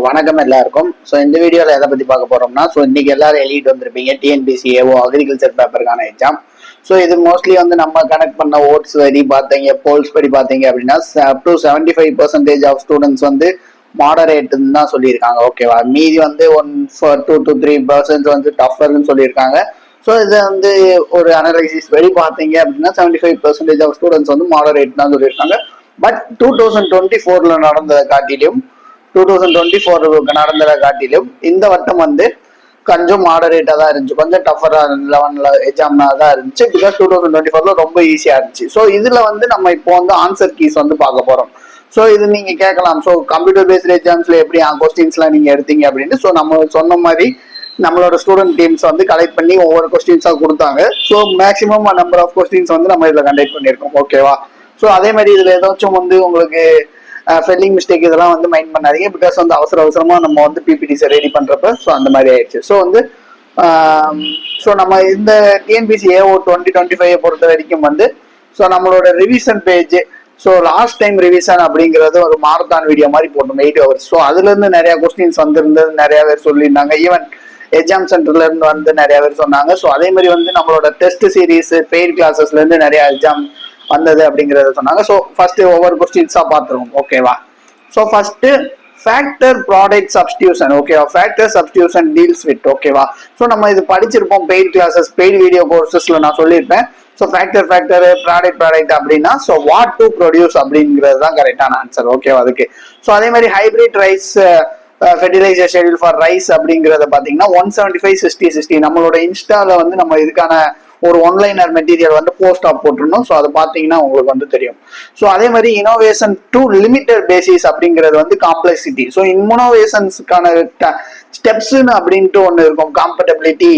வணக்கம் எல்லாருக்கும். இந்த வீடியோவில் எதை பற்றி பார்க்க போகிறோம்னா, இன்னைக்கு எல்லாரும் எழுதிட்டு வந்திருப்பீங்க டிஎன்பிசி ஏஓ அக்ரிகல்ச்சர் பேப்பருக்கான எக்ஸாம். இது மோஸ்ட்லி நம்ம கனெக்ட் பண்ண ஓட்ஸ் படி பார்த்தீங்க, போல்ஸ் படி பார்த்தீங்க அப்படின்னா அப் டு 75% ஆஃப் ஸ்டூடெண்ட்ஸ் மாடரேட்னு தான் சொல்லியிருக்காங்க. ஓகேவா, மீதி 2 to 3% டஃபர்னு சொல்லியிருக்காங்க. இது ஒரு அனலைசிஸ் படி பார்த்தீங்க அப்படின்னா 75% ஆஃப் ஸ்டூடெண்ட்ஸ் மாடரேட் தான் சொல்லியிருக்காங்க. பட் 2024 நடந்ததை காட்டிலும் 2024 நடந்ததை காட்டிலும் இந்த வட்டம் கொஞ்சம் மாடரேட்டா தான் இருந்துச்சு, கொஞ்சம் டஃபரா 11 எக்ஸாம்னா தான் இருந்துச்சு. பிகாஸ் 2024 ரொம்ப ஈஸியா இருந்துச்சு. இதுல நம்ம இப்போ ஆன்சர் கீஸ் பார்க்க போறோம். இது நீங்க கேட்கலாம், கம்ப்யூட்டர் பேஸ்ட் எக்ஸாம்ஸ்ல எப்படி கொஸ்டின்ஸ்லாம் நீங்க எடுத்தீங்க அப்படின்னு. நம்ம சொன்ன மாதிரி நம்மளோட ஸ்டூடெண்ட் டீம்ஸ் கலெக்ட் பண்ணி ஒவ்வொரு கொஸ்டின்ஸா கொடுத்தாங்க. மேக்ஸிமம் நம்பர் ஆஃப் கொஸ்டின்ஸ் நம்ம இதுல கண்டக்ட் பண்ணியிருக்கோம். ஓகேவா, அதே மாதிரி இதுல ஏதாச்சும் உங்களுக்கு ஸ்பெல்லிங் மிஸ்டேக் இதெல்லாம் மைண்ட் பண்ணாதீங்க. பிகாஸ் அவசரமா நம்ம பிபிடிஸ் ரெடி பண்றப்ப அந்த மாதிரி ஆயிடுச்சு. நம்ம இந்த டிஎன்பிசி ஏஓ 2025 பொறுத்த வரைக்கும் நம்மளோட revision page, last time revision அப்படிங்கிறது ஒரு மாரத்தான் வீடியோ மாதிரி போட்டோம் 8 hours. அதுல இருந்து நிறைய கொஸ்டின்ஸ் வந்திருந்தது, நிறைய பேர் சொல்லியிருந்தாங்க. ஈவன் எக்ஸாம் சென்டர்ல இருந்து நிறைய பேர் சொன்னாங்க. அதே மாதிரி நம்மளோட டெஸ்ட் சீரீஸ் பெய்ட் கிளாஸஸ்ல இருந்து நிறைய எக்ஸாம் வந்தது அப்படிங்கறத சொன்னாங்க. ஃபர்ஸ்ட் ஒவ்வொரு கொஸ்டின்ஸா பார்த்துருவோம். ஓகேவா, ஃபர்ஸ்ட் ஃபேக்டர் ப்ராடக்ட் சப்ஸ்டியூஷன். ஓகேவா, ஃபேக்டர் சப்ஸ்டியூஷன் டீல்ஸ் வித். ஓகேவா, நம்ம இது படிச்சிருப்போம் பெய்ட் கிளாஸஸ், பெய்ட் வீடியோ கோர்சஸ்ல நான் சொல்லியிருப்பேன். ஃபேக்டர் ப்ராடக்ட் அப்படின்னா வாட் டு ப்ரொடியூஸ் அப்படிங்கிறது தான் கரெக்டான ஆன்சர். ஓகேவா, அதுக்கு அதே மாதிரி hybrid rice fertiliser schedule for rice அப்படிங்கறத பாத்தீங்கன்னா 175/60/60 நம்மளோட இன்ஸ்டால நம்ம இதுக்கான ஒரு ஒன்லைனர் மெட்டீரியல் போஸ்ட் ஆப் போட்டிருந்தோம். அதை பார்த்தீங்கன்னா உங்களுக்கு தெரியும். அதே மாதிரி இனோவேஷன் டு லிமிட்டட் பேசிஸ் அப்படிங்கிறது காம்ப்ளெக்சிட்டி. இனோவேஷன்ஸ்க்கான ஸ்டெப்ஸ் அப்படின்ட்டு ஒன்று இருக்கும். காம்பட்டபிலிட்டி,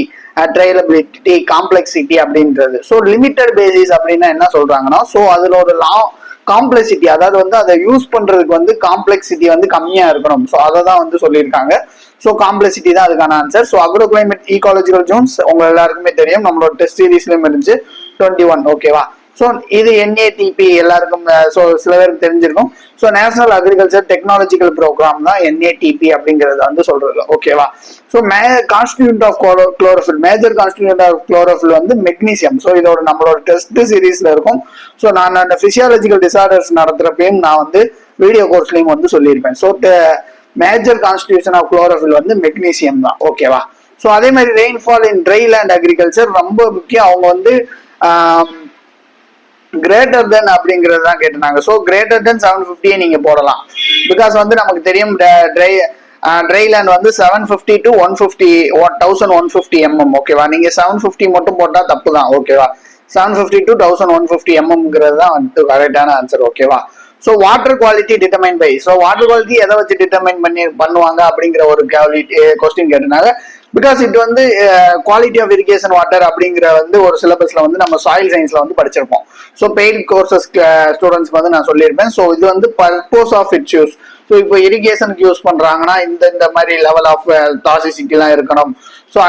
ட்ரையலபிலிட்டி, காம்ப்ளெக்சிட்டி அப்படின்றது. லிமிட்டட் பேசிஸ் அப்படின்னா என்ன சொல்றாங்கன்னா, அதுல ஒரு காம்ப்ளெக்சிட்டி, அதாவது அதை யூஸ் பண்றதுக்கு காம்ப்ளெக்சிட்டி கம்மியா இருக்கணும். அதை தான் சொல்லியிருக்காங்க. காம்ப்ளெக்சிட்டி தான் அதுக்கான answer. Agro climate ecological Jones உங்க எல்லாருக்குமே தெரியும், நம்மளோட டெஸ்ட் சீரீஸ்லயும் இருந்துச்சு 21. ஓகேவா, இது NATP எல்லாருக்கும் சில பேருக்கு தெரிஞ்சிருக்கும். நேஷனல் அக்ரிகல்ச்சர் டெக்னாலஜிக்கல் ப்ரோக்ராம் தான் NATP அப்படிங்கறது சொல்றது. ஓகேவா, constituent of chlorophyll, major constituent of chlorophyll magnesium. இதோட நம்மளோட டெஸ்ட் சீரீஸ்ல இருக்கும். நான் அந்த பிசியாலஜிக்கல் டிசார்டர்ஸ் நடத்துறப்பையும் நான் வீடியோ கோர்ஸ்லயும் சொல்லியிருப்பேன். Major constitution of chlorophyll magnesium தான். ஓகேவா, அதே மாதிரி rainfall in dry land agriculture ரொம்ப முக்கியம். அவங்க கிரேட்டர் தென் அப்படிங்கிறது தான் கேட்டிருந்தாங்க. கிரேட்டர் தென் 750 நீங்க போடலாம். பிகாஸ் நமக்கு தெரியும் ட்ரை லேண்ட் 750 to 1150 mm. ஓகேவா, நீங்க 750 மட்டும் போட்டா தப்பு தான். ஓகேவா, 750 to 1150 mmங்கிறது தான் கரெக்டான ஆன்சர். ஓகேவா, water quality determine by. Water quality எதை வச்சு டிட்டர்மைன் பண்ணுவாங்க அப்படிங்கிற ஒரு கொஸ்டின் கேட்டிருந்தாங்க. பிகாஸ் இது குவாலிட்டி ஆஃப் இரிகேஷன் வாட்டர் அப்படிங்கிற ஒரு சிலபஸ்ல நம்ம சாயில் சயின்ஸ்ல படிச்சிருப்போம். பெய்ட் கோர்சஸ் ஸ்டூடெண்ட்ஸ்க்கு நான் சொல்லியிருப்பேன். இது பர்பஸ் ஆஃப் இட்ஸ் யூஸ். இப்போ இரிகேஷனுக்கு யூஸ் பண்றாங்கன்னா இந்த மாதிரி லெவல் ஆஃப் டாக்ஸிசிட்டி எல்லாம் இருக்கணும்.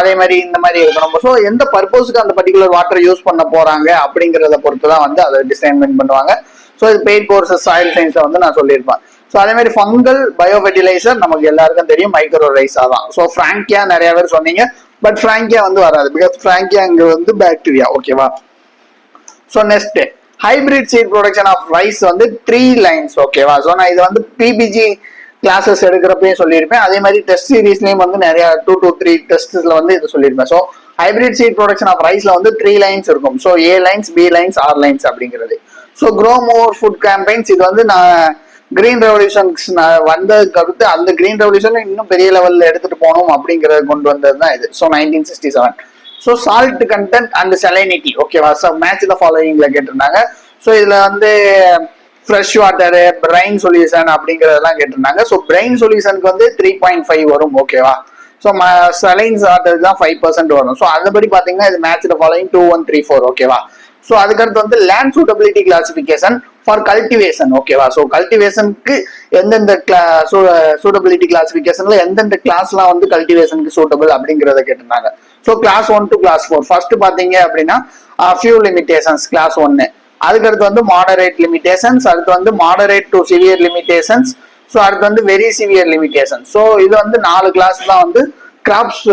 அதே மாதிரி இந்த மாதிரி இருக்கணும். எந்த பர்பஸ்க்கு அந்த பர்டிகுலர் வாட்டர் யூஸ் பண்ண போறாங்க அப்படிங்கறத பொறுத்து தான் அதை டிசைன்மெண்ட் பண்ணுவாங்க. இது பெய்ட் கோர்சஸ் சாயில் சயின்ஸ்ல நான் சொல்லியிருப்பேன். அதே மாதிரி ஃபங்கல் பயோ ஃபெர்டிலைசர் நமக்கு எல்லாருக்கும் தெரியும், மைக்ரோ ரைஸா தான். ஃப்ராங்கியா நிறைய பேர் சொன்னீங்க, பட் ஃப்ராங்கியா வராது. பிகாஸ் ஃப்ராங்கியா இங்க பாக்டீரியா. ஓகேவா, next hybrid seed production of rice 3 lines. ஓகேவா, நான் இது பிபிஜி கிளாஸஸ் எடுக்கிறப்பையும் சொல்லியிருப்பேன். அதே மாதிரி டெஸ்ட் சீரீஸ்லயும் நிறைய 2 to 3 டெஸ்ட்ஸ்ல இது சொல்லியிருப்பேன். ஹைபிரிட் சீட் ப்ரொடக்ஷன் ஆஃப் ரைஸ்ல 3 lines இருக்கும். A lines, B lines, R lines அப்படிங்கிறது. க்ரோ மோர் ஃபுட் கேம்பெயின்ஸ் இது நான் கிரீன் ரெவல்யூஷன்ஸ் வந்ததுக்கு அடுத்து அந்த கிரீன் ரெவல்யூஷன் இன்னும் பெரிய லெவல்ல எடுத்துட்டு போகணும் அப்படிங்கறத கொண்டு வந்தது தான் இது. 1967. Salt content and salinity. ஓகேவா, மேட்ச் த ஃபாலோயிங்ல கேட்டிருந்தாங்க. இதுல ஃப்ரெஷ் வாட்டர், பிரைன் சொல்யூஷன் அப்படிங்கறதெல்லாம் கேட்டிருந்தாங்க. பிரைன் சொல்யூஷனுக்கு 3.5 வரும். ஓகேவா, செலைன்ஸ் வாட்டர் தான் 5% வரும். அதுபடி பாத்தீங்கன்னா இது மேட்ச் த ஃபாலோயிங் 2, 1, 3, 4. ஓகேவா, அதுக்கடுத்து land suitability classification for cultivation. ஓகேவா, கல்டிவேஷனுக்கு எந்தெந்த சூட்டபிலிட்டி கிளாசிபிகேஷன்ல எந்தெந்த கிளாஸ்லாம் கல்டிவேஷனுக்கு சூட்டபிள் அப்படிங்கறத கேட்டிருந்தாங்க. Class 1 to class 4. ஃபர்ஸ்ட் பாத்தீங்க அப்படின்னா ஃபியூ லிமிடேஷன்ஸ் கிளாஸ் 1. அதுக்கடுத்து மாடரேட் லிமிடேஷன்ஸ், அடுத்து moderate to severe limitations, so அடுத்து வந்து வெரி சிவியர் லிமிடேஷன். ஸோ இது வந்து 4 கிளாஸ் தான் வந்து கிராப்ஸ்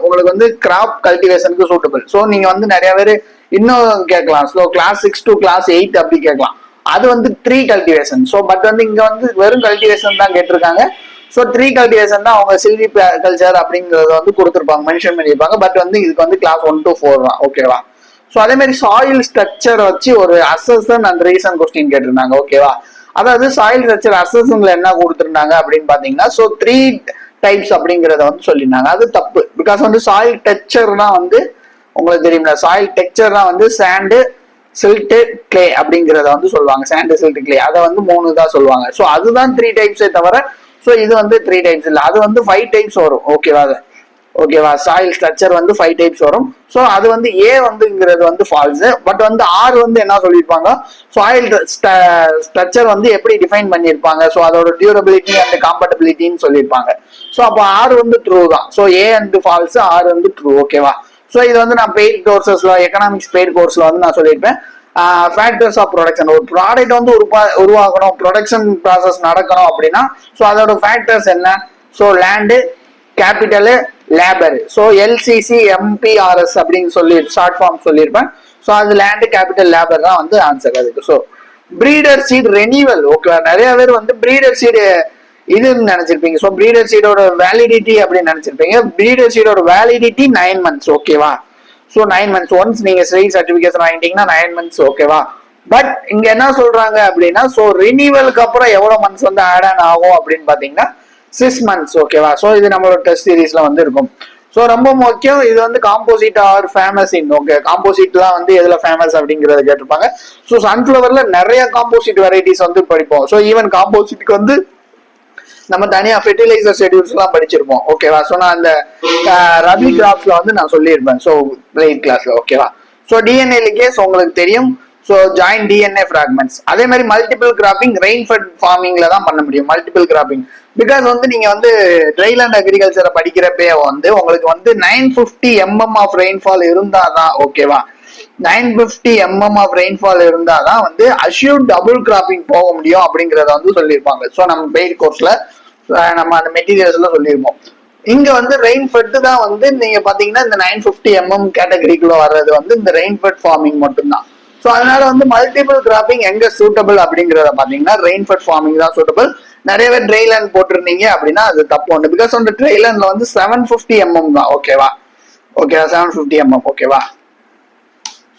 உங்களுக்கு வந்து கிராப் கல்டிவேஷனுக்கு சூட்டபிள். ஸோ நீங்க வந்து நிறைய பேர் இன்னும் கேட்கலாம், ஸோ கிளாஸ் 6 to கிளாஸ் 8 அப்படி கேட்கலாம். அது வந்து 3 கல்டிவேஷன். ஸோ பட் வந்து இங்க வந்து வெறும் கல்டிவேஷன் தான் கேட்டிருக்காங்க. ஸோ 3 கல்டிவேஷன் தான் அவங்க சில்வி கல்ச்சர் அப்படிங்கறத வந்து கொடுத்துருப்பாங்க, மென்ஷன் பண்ணியிருப்பாங்க. பட் வந்து இதுக்கு வந்து கிளாஸ் 1 to 4 தான். ஓகேவா? ஸோ அதே மாதிரி சாயில் ஸ்ட்ரக்சர் வச்சு ஒரு அசஸ்ஷன் அண்ட் ரீசன் கொஸ்டின் கேட்டிருந்தாங்க. ஓகேவா? அதாவது சாயில் ஸ்ட்ரக்சர் அசஸ்ஷன்ல என்ன கொடுத்துருந்தாங்க அப்படின்னு பாத்தீங்கன்னா, ஸோ 3 டைப்ஸ் அப்படிங்கறத வந்து சொல்லியிருந்தாங்க. அது தப்பு. பிகாஸ் வந்து சாயில் டெக்ஸ்சர்னா வந்து உங்களுக்கு தெரியுங்களா, சாயில் டெக்ஸ்சர்னா வந்து சாண்டு, சில்ட், கிளே அப்படிங்கறத வந்து சொல்லுவாங்க. சாண்டு, சில்ட், கிளே அதை வந்து 3 தான் சொல்லுவாங்க. ஸோ அதுதான் 3 டைப்ஸே தவிர ஸோ இது வந்து 3 டைப்ஸ் இல்லை, அது வந்து 5 டைப்ஸ் வரும். ஓகேவா? ஓகேவா? சாயில் ஸ்ட்ரக்சர் வந்து 5 டைப்ஸ் வரும். ஸோ அது வந்து ஏ வந்துங்கிறது வந்து ஃபால்ஸ். பட் வந்து ஆர் வந்து என்ன சொல்லியிருப்பாங்க, சாயில் ஸ்ட்ரக்சர் வந்து எப்படி டிஃபைன் பண்ணியிருப்பாங்க, ஸோ அதோட டியூரபிலிட்டி அண்ட் காம்பட்டபிலிட்டின்னு சொல்லியிருப்பாங்க. ஸோ அப்போ ஆர் வந்து ட்ரூ தான். ஸோ ஏ வந்து ஃபால்ஸ், ஆர் வந்து ட்ரூ. ஓகேவா? ஸோ இது வந்து நான் பெய்ட் கோர்சஸ்ல, எக்கனாமிக்ஸ் பெய்ட் கோர்ஸ்ல வந்து நான் சொல்லியிருப்பேன். ஃபேக்டர்ஸ் ஆஃப் ப்ரொடக்ஷன், ஒரு ப்ராடக்ட் வந்து உருவாக்கணும், ப்ரொடக்ஷன் ப்ராசஸ் நடக்கணும் அப்படின்னா ஸோ அதோட ஃபேக்டர்ஸ் என்ன, so land, capital, labour. So LCC MPRS அப்படின்னு சொல்லி ஷார்ட் ஃபார்ம் சொல்லியிருப்பேன். ஸோ அது லேண்டு, கேபிட்டல், லேபர் தான் வந்து ஆன்சர் அதுக்கு. So breeder seed renewal. Okay, நிறைய பேர் வந்து பிரீடர் சீடு இதுன்னு நினைச்சிருப்பீங்க. ஸோ பிரீடர் சீடோட வேலிடிட்டி அப்படின்னு நினைச்சிருப்பீங்க. பிரீடர் சீடோட வேலிடிட்டி 9 months. ஓகேவா? ஸோ 9 months ஒன்ஸ் நீங்க ஸ்ரீ சர்டிபிகேஷன் வாங்கிட்டீங்கன்னா 9 months. ஓகேவா? பட் இங்க என்ன சொல்றாங்க அப்படின்னா, ஸோ ரினிவலுக்கு அப்புறம் எவ்வளவு மந்த்ஸ் வந்து ஆட் ஆன் ஆகும் அப்படின்னு பாத்தீங்கன்னா 6 months. ஓகேவா? ஸோ இது நம்மளோட டெஸ்ட் சீரீஸ்ல வந்து இருக்கும். ஸோ ரொம்ப முக்கியம், இது வந்து composite are famous in. Okay, காம்போசிட்லாம் வந்து எதுல ஃபேமஸ் அப்படிங்கறத கேட்டிருப்பாங்க. ஸோ சன்ஃபிளவர்ல நிறைய காம்போசிட் வெரைட்டிஸ் வந்து படிப்போம். ஸோ ஈவன் காம்போசிட்க்கு வந்து நம்ம தனியா ஃபெர்டிலைசர் ஷெட்யூல்ஸ் எல்லாம் படிச்சிருப்போம். ஓகேவா? ஸோ நான் அந்த ரபி கிராப்ஸ்ல வந்து நான் சொல்லியிருப்பேன். ஸோ பிளேட் கிளாஸ்ல. ஓகேவா? ஸோ டிஎன்ஏ லிகேஸ் உங்களுக்கு தெரியும். So join DNA fragments. அதே மாதிரி மல்டிபிள் கிராப்பிங் ரெயின்ஃபெட் ஃபார்மிங்ல தான் பண்ண முடியும். மல்டிபிள் கிராப்பிங் பிகாஸ் வந்து நீங்க வந்து ட்ரைலேண்ட் அக்ரிகல்ச்சரை படிக்கிறப்பே வந்து உங்களுக்கு வந்து 950 mm ஆஃப் ரெயின்ஃபால் இருந்தாதான். ஓகேவா? 950 mm ஆஃப் ரெயின்ஃபால் இருந்தாதான் வந்து அஷ்யூர்ட் டபுள் கிராப்பிங் போக முடியும் அப்படிங்கறத வந்து சொல்லியிருப்பாங்க. ஸோ நம்ம பெய்ட் கோர்ஸ்ல நம்ம அந்த மெட்டீரியல்ஸ்ல சொல்லியிருப்போம். இங்க வந்து ரெயின்ஃபெட் தான் வந்து நீங்க பாத்தீங்கன்னா இந்த 950 mm கேட்டகரிக்குள்ள வர்றது வந்து இந்த ரெயின்ஃபெட் ஃபார்மிங் மட்டும்தான். ஸோ அதனால வந்து மல்டிபிள் கிராப்பிங் எங்க சூட்டபிள் அப்படிங்கறத பாத்தீங்கன்னா ரெயின்ஃபெட் ஃபார்மிங் தான் சூட்டபிள். நிறைய பேர் ட்ரைலேண்ட் போட்டிருந்தீங்க அப்படின்னா அது தப்பு ஒன்று. பிகாஸ் அந்த ட்ரைலேண்ட்ல வந்து 750 mm தான். ஓகேவா? ஓகேவா? 750 mm. ஓகேவா?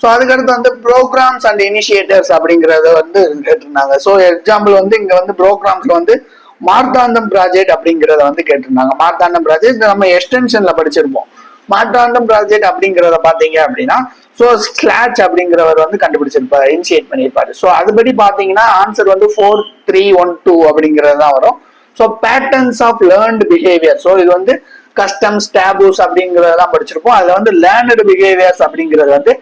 ஸோ அதுக்கடுத்து வந்து ப்ரோக்ராம்ஸ் அண்ட் இனிஷியேட்டிவ்ஸ் அப்படிங்கறத வந்து கேட்டிருந்தாங்க. ஸோ எக்ஸாம்பிள் வந்து இங்க வந்து ப்ரோக்ராம்ஸ்ல வந்து மார்த்தாண்டம் ப்ராஜெக்ட் அப்படிங்கறத வந்து கேட்டிருந்தாங்க. மார்த்தாண்டம் ப்ராஜெக்ட் நம்ம எக்ஸ்டென்ஷன்ல படிச்சிருப்போம். மார்த்தாண்டம் ப்ராஜெக்ட் அப்படிங்கறத பாத்தீங்க அப்படின்னா ஸோ ஸ்லாட்ச் அப்படிங்கிறவர் வந்து கண்டுபிடிச்சிருப்பாரு, இனிஷியேட் பண்ணியிருப்பாரு. ஸோ அதுபடி பாத்தீங்கன்னா ஆன்சர் வந்து 4312 அப்படிங்கிறது தான் வரும். So patterns of learned behaviour. So இது வந்து கஸ்டம்ஸ், டேபூஸ் அப்படிங்கறதெல்லாம் படிச்சிருப்போம். அதுல வந்து லேர்ன்டு பிஹேவியர்ஸ் அப்படிங்கிறது வந்து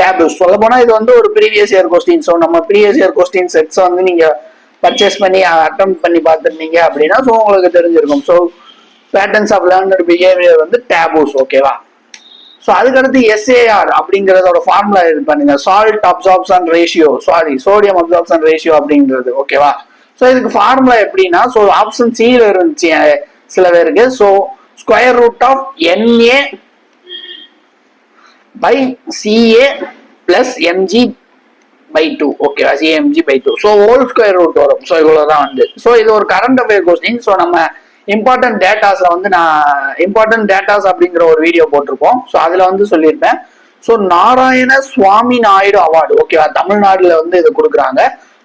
டேபூஸ். சொல்ல போனா இது வந்து ஒரு ப்ரீவியஸ் இயர் கொஸ்டின். ஸோ நம்ம ப்ரீவியஸ் இயர் கொஸ்டின் செட்ஸ் வந்து நீங்க பர்ச்சேஸ் பண்ணி அட்டம் பண்ணி பார்த்துருந்தீங்க அப்படின்னா ஸோ உங்களுக்கு தெரிஞ்சிருக்கும். So patterns of learned behaviour வந்து டேபூஸ். ஓகேவா? ஸோ அதுக்கடுத்து எஸ்ஏஆர் அப்படிங்கறதோட ஃபார்முலா இது பண்ணுங்க. Salt absorption ratio, sodium absorption ratio அப்படிங்கிறது. ஓகேவா? ஸோ இதுக்கு ஃபார்முலா எப்படின்னா, ஸோ ஆப்ஷன் சில இருந்துச்சு சில பேருக்கு. So square root of NA by CA plus mg by 2. ஓகேவா? CMG by 2. So whole square root வரும். ஸோ இவ்வளவுதான் வந்து. ஸோ இது ஒரு கரண்ட் அஃபேர் கொஸ்டின். ஸோ நம்ம இம்பார்ட்டன்ட் டேட்டாஸ்ல வந்து நான் இம்பார்ட்டன்ட் டேட்டாஸ் அப்படிங்கிற ஒரு வீடியோ போட்டிருப்போம். ஸோ அதுல வந்து சொல்லியிருப்பேன். So Narayana Swami Naidu award. ஓகேவா? தமிழ்நாடுல வந்து இது கொடுக்குறாங்க.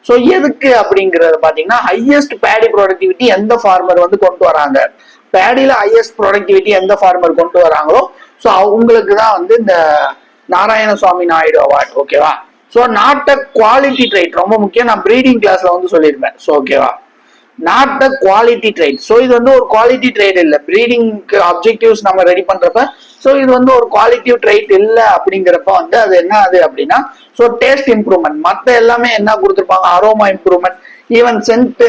ஸோ எதுக்கு அப்படிங்கறது பாத்தீங்கன்னா ஹையஸ்ட் பேடி ப்ரொடக்டிவிட்டி எந்த ஃபார்மர் வந்து கொண்டு வராங்க, பேடியில ஹையஸ்ட் ப்ரொடக்டிவிட்டி எந்த ஃபார்மர் கொண்டு வராங்களோ ஸோ அவங்களுக்கு தான் வந்து இந்த நாராயண சுவாமி நாயுடு அவார்டு. ஓகேவா? So not a quality trait ரொம்ப முக்கியம். நான் ப்ரீடிங் கிளாஸ்ல வந்து சொல்லியிருப்பேன். ஸோ ஓகேவா? Not a quality trait. So இது வந்து ஒரு குவாலிட்டி ட்ரைட் இல்லை. ப்ரீடிங்க்கு அப்ஜெக்டிவ்ஸ் நம்ம ரெடி பண்றப்ப ஸோ இது வந்து ஒரு குவாலிட்டிவ் ட்ரைட் இல்லை அப்படிங்கிறப்ப வந்து அது என்ன ஆகுது அப்படின்னா ஸோ டேஸ்ட் இம்ப்ரூவ்மெண்ட். மற்ற எல்லாமே என்ன கொடுத்துருப்பாங்க, aroma improvement, even scent,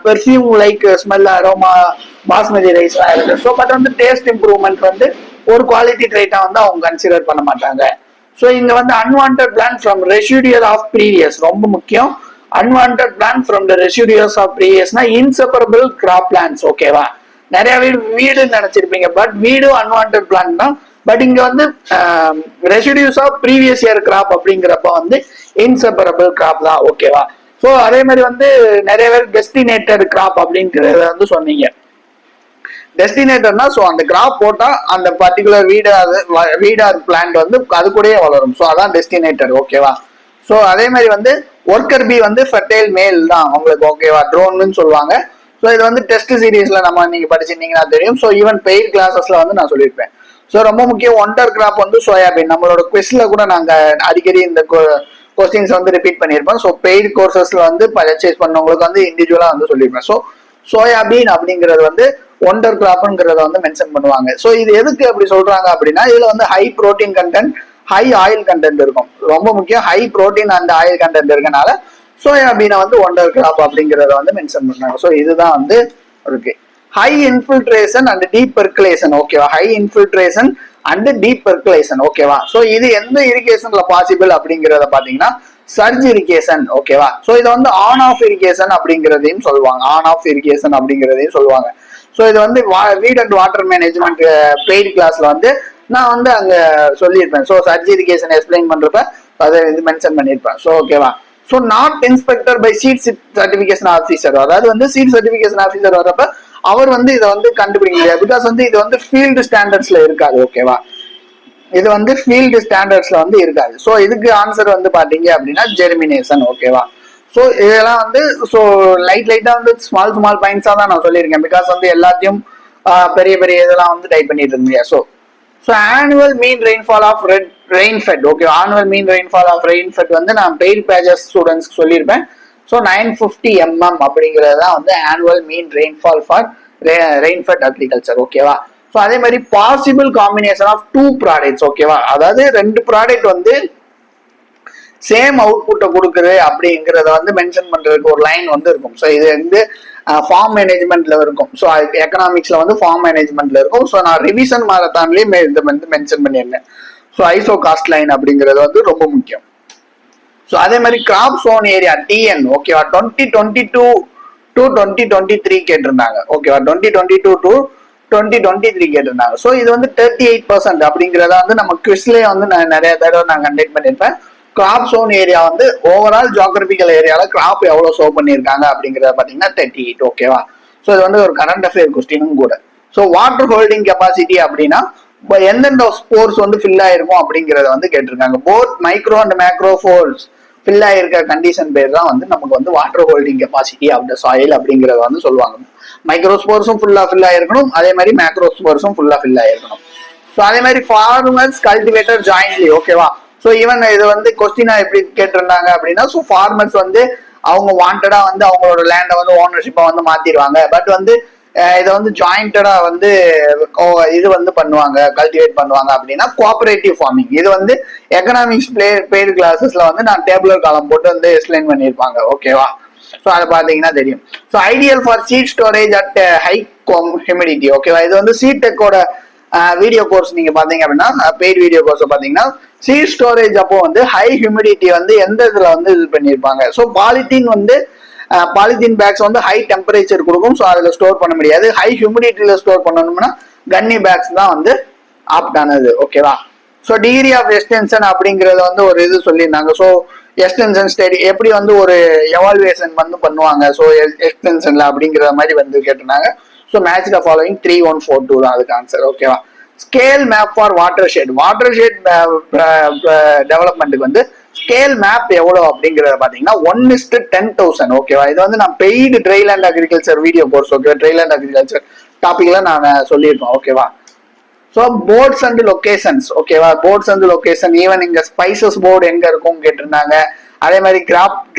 perfume like smell, aroma, basmati rice எல்லாம் இருக்கு. ஸோ பட் வந்து டேஸ்ட் இம்ப்ரூவ்மெண்ட் வந்து ஒரு குவாலிட்டி ட்ரைட்டா வந்து அவங்க கன்சிடர் பண்ண மாட்டாங்க. ஸோ இங்க வந்து unwant plant from residual of previous ரொம்ப முக்கியம். Unwanted plan from the residues of ப்ரீவியஸ்னா இன்செப்பரபிள் கிராப் பிளான்ஸ். ஓகேவா, நிறைய வீடு நினைச்சிருப்பீங்க, பட் வீடும் அன்வான்டட் பிளான் தான். பட் இங்க வந்து residues of previous year crop அப்படிங்கிறப்ப வந்து இன்செப்பரபிள் கிராப் தான். ஓகேவா, ஸோ அதே மாதிரி வந்து நிறைய பேர் டெஸ்டினேட்டட் கிராப் அப்படிங்கிறத வந்து சொன்னீங்க. டெஸ்டினேட்டர்னா ஸோ அந்த கிராப் போட்டா அந்த பர்டிகுலர் வீடார் பிளான்ட் வந்து அது கூடயே வளரும். ஸோ அதான் டெஸ்டினேட்டர். ஓகேவா, ஸோ அதே மாதிரி வந்து ஒர்க்கர் பி வந்து ஃபெர்டைல் மேல் தான் உங்களுக்கு. ஓகேவா, ட்ரோன்னு சொல்லுவாங்க. ஸோ இது வந்து டெஸ்ட் சீரீஸ்ல நம்ம நீங்க படிச்சிருந்தீங்கன்னா தெரியும். ஸோ ஈவன் பெய்ட் கிளாஸஸ்ல வந்து நான் சொல்லியிருப்பேன். ஸோ ரொம்ப முக்கியம் ஒண்டர் கிராப் வந்து சோயாபீன். நம்மளோட குவிஸ்ல கூட நாங்க அடிக்கடி இந்த கொஸ்டின்ஸ் வந்து ரிப்பீட் பண்ணியிருப்போம். ஸோ பெய்டு கோர்சஸ்ல வந்து பர்ச்சேஸ் பண்ணவங்களுக்கு வந்து இண்டிவிஜுவலா வந்து சொல்லியிருப்பேன். ஸோ சோயாபீன் அப்படிங்கிறது வந்து ஒண்டர் கிராப்ங்கிறத வந்து மென்ஷன் பண்ணுவாங்க. ஸோ இது எதுக்கு அப்படி சொல்றாங்க அப்படின்னா இதுல வந்து high protein content, high oil content இருக்கும். ரொம்ப முக்கியம் high protein and oil content இருக்கனால சோயாபீனை வந்து ஒண்டர் கிராப் அப்படிங்கிறத வந்து மென்ஷன் பண்றாங்க. ஸோ இதுதான் வந்து இருக்கு. High infiltration and deep percolation. ஓகேவா, high infiltration and deep percolation. ஓகேவா, ஸோ இது எந்த இரிகேஷன்ல பாசிபிள் அப்படிங்கிறத பாத்தீங்கன்னா சர்ஜ் இரிகேஷன். ஓகேவா, ஸோ இதை வந்து ஆன் ஆஃப் இரிகேஷன் அப்படிங்கிறதையும் சொல்லுவாங்க. ஆன் ஆஃப் இரிகேஷன் அப்படிங்கிறதையும் சொல்லுவாங்க. ஸோ இது வந்து வீட் அண்ட் வாட்டர் மேனேஜ்மெண்ட் பெய்டு கிளாஸ்ல வந்து நான் வந்து அங்க சொல்லியிருப்பேன். ஸோ சர்ஜ் இரிகேஷன் எக்ஸ்பிளைன் பண்றப்ப அதை இது மென்ஷன் பண்ணியிருப்பேன். ஸோ ஓகேவா, so not inspector by seed certification officer. அதாவது வந்து சீட் சர்டிபிகேஷன் ஆஃபீஸர் வரப்ப அவர் வந்து இதை வந்து கண்டுபிடிக்க முடியாது. பிகாஸ் வந்து இது வந்து ஃபீல்டு ஸ்டாண்டர்ட்ஸ்ல இருக்காது. ஓகேவா, இது வந்து ஃபீல்டு ஸ்டாண்டர்ட்ஸ்ல வந்து இருக்காது. ஸோ இதுக்கு ஆன்சர் வந்து பாத்தீங்க அப்படின்னா ஜெர்மினேஷன். ஓகேவா, ஸோ இதெல்லாம் வந்து ஸோ லைட்டா வந்து ஸ்மால் பாயிண்ட்ஸா தான் நான் சொல்லியிருக்கேன். பிகாஸ் வந்து எல்லாத்தையும் பெரிய பெரிய இதெல்லாம் வந்து டைப் பண்ணிட்டு இருந்தீங்க. So annual mean rainfall of rainfed. Okay, annual mean rainfall of rainfed வந்து நான் பெய்டு பேஜஸ் ஸ்டூடெண்ட்ஸ்க்கு சொல்லியிருப்பேன். ஸோ 950 mm அப்படிங்கிறது தான் வந்து annual mean rainfall for rainfed agriculture. ஓகேவா, ஸோ அதே மாதிரி பாசிபிள் காம்பினேஷன் ஆஃப் 2 ப்ராடக்ட்ஸ். ஓகேவா, அதாவது 2 ப்ராடக்ட் வந்து சேம் அவுட்புட்டை கொடுக்குது அப்படிங்கிறத வந்து மென்ஷன் பண்றதுக்கு ஒரு லைன் வந்து இருக்கும். ஸோ இது வந்து ஃபார்ம் மேனேஜ்மெண்ட்ல இருக்கும். ஸோ எக்கனாமிக்ஸ்ல வந்து ஃபார்ம் மேனேஜ்மெண்ட்ல இருக்கும். ஸோ நான் ரிவிஷன் மாரத்தான்லயும் இதை வந்து மென்ஷன் பண்ணியிருந்தேன். ஸோ ஐசோ காஸ்ட் லைன் அப்படிங்கிறது வந்து ரொம்ப முக்கியம். ஸோ அதே மாதிரி கிராப் சோன் ஏரியா டிஎன். ஓகேவா, 2022 to 2023 கேட்டிருந்தாங்க. ஓகேவா, 2022 to 2023 கேட்டிருந்தாங்க. ஸோ இது வந்து 38% அப்படிங்கிறத வந்து நம்ம குவிஸ்லயே வந்து நான் நிறைய தடவை நான் கண்டக்ட் பண்ணியிருப்பேன். கிராப் சோன் ஏரியா வந்து ஓவரால் ஜியோகிராபிக்கல் ஏரியால கிராப் எவ்வளவு ஷோ பண்ணியிருக்காங்க அப்படிங்கிறத பாத்தீங்கன்னா 38. ஓகேவா, ஸோ இது வந்து ஒரு கரண்ட் அஃபேர் கொஸ்டினும் கூட. ஸோ வாட்டர் ஹோல்டிங் கெப்பாசிட்டி அப்படின்னா எந்தெந்த ஸ்போர்ஸ் வந்து ஃபில் ஆயிருக்கும் அப்படிங்கிறத வந்து கேட்டிருக்காங்க. Both micro and macro pores fill ஆயிருக்க கண்டிஷன் பேர் தான் வந்து நமக்கு வந்து water holding capacity of the soil அப்படிங்கறத வந்து சொல்லுவாங்க. மைக்ரோஸ்போர்ஸும் ஃபுல்லா ஃபில் ஆயிருக்கணும், அதே மாதிரி மேக்ரோஸ்போர்ஸும் ஃபுல்லா ஃபில் ஆயிருக்கணும். ஸோ அதே மாதிரி ஃபார்மர்ஸ் கல்டிவேட்டர் ஜாயின்ட்லி. ஓகேவா, ஸோ ஈவன் இது வந்து கொஸ்டினா எப்படி கேட்டிருந்தாங்க அப்படின்னா ஸோ ஃபார்மர்ஸ் வந்து அவங்க வாண்டடா வந்து அவங்களோட லேண்டை வந்து ஓனர்ஷிப்பா வந்து மாத்திடுவாங்க. பட் வந்து இதை வந்து ஜாயிண்டடா வந்து இது வந்து பண்ணுவாங்க, கல்டிவேட் பண்ணுவாங்க அப்படின்னா கோஆபரேட்டிவ் ஃபார்மிங். இது வந்து எக்கனாமிக்ஸ் பெய்டு கிளாஸஸ்ல வந்து நான் டேபுலர் காலம் போட்டு வந்து எக்ஸ்பிளைன் பண்ணியிருப்பாங்க. ஓகேவா, ஸோ அதை பார்த்தீங்கன்னா தெரியும். So ideal for seed storage at high humidity. ஓகேவா, இது வந்து சீடெக்கோட வீடியோ கோர்ஸ் நீங்க பாத்தீங்க அப்படின்னா பெய்டு வீடியோ கோர்ஸ் பாத்தீங்கன்னா சீட் ஸ்டோரேஜ் அப்போ வந்து ஹை ஹியூமிடிட்டி வந்து எந்த இதுல வந்து இது பண்ணியிருப்பாங்க. ஸோ பாலித்தீன் வந்து பாலித்தீன் பேக்ஸ் வந்து ஹை டெம்பரேச்சர் கொடுக்கும். ஸோ அதுல ஸ்டோர் பண்ண முடியாது. ஹை ஹியூமிடிட்டியில ஸ்டோர் பண்ணணும்னா கன்னி பேக்ஸ் தான் வந்து ஆப்டானது. ஓகேவா, ஸோ டிகிரி ஆஃப் எக்ஸ்டென்ஷன் அப்படிங்கறது வந்து ஒரு இது சொல்லியிருந்தாங்க. ஸோ எக்ஸ்டென்ஷன் ஸ்டடி எப்படி வந்து ஒரு எவால்வேஷன் வந்து பண்ணுவாங்க ஸோ எக்ஸ்டென்ஷன்ல அப்படிங்கிற மாதிரி வந்து கேட்டிருந்தாங்க. ஸோ மேட்ச் த ஃபாலோயிங் 3-1-4-2 தான் அதுக்கு ஆன்சர். ஓகேவா, scale map for watershed டெவலப்மெண்ட்டுக்கு வந்து ஸ்கேல் மேப் எவ்வளவு அப்படிங்கறத பாத்தீங்கன்னா 1:10,000. ஓகேவா, இது வந்து நான் paid dryland agriculture video course. Okay, dryland agriculture டாபிக்ல நான் சொல்லியிருப்பேன். ஓகேவா, ஸோ போர்ட்ஸ் அண்ட் லொகேஷன்ஸ். ஓகேவா, போர்ட்ஸ் அண்ட் லொகேஷன் ஈவன் இங்க ஸ்பைசஸ் போர்டு எங்க இருக்கும் கேட்டிருந்தாங்க. அதே மாதிரி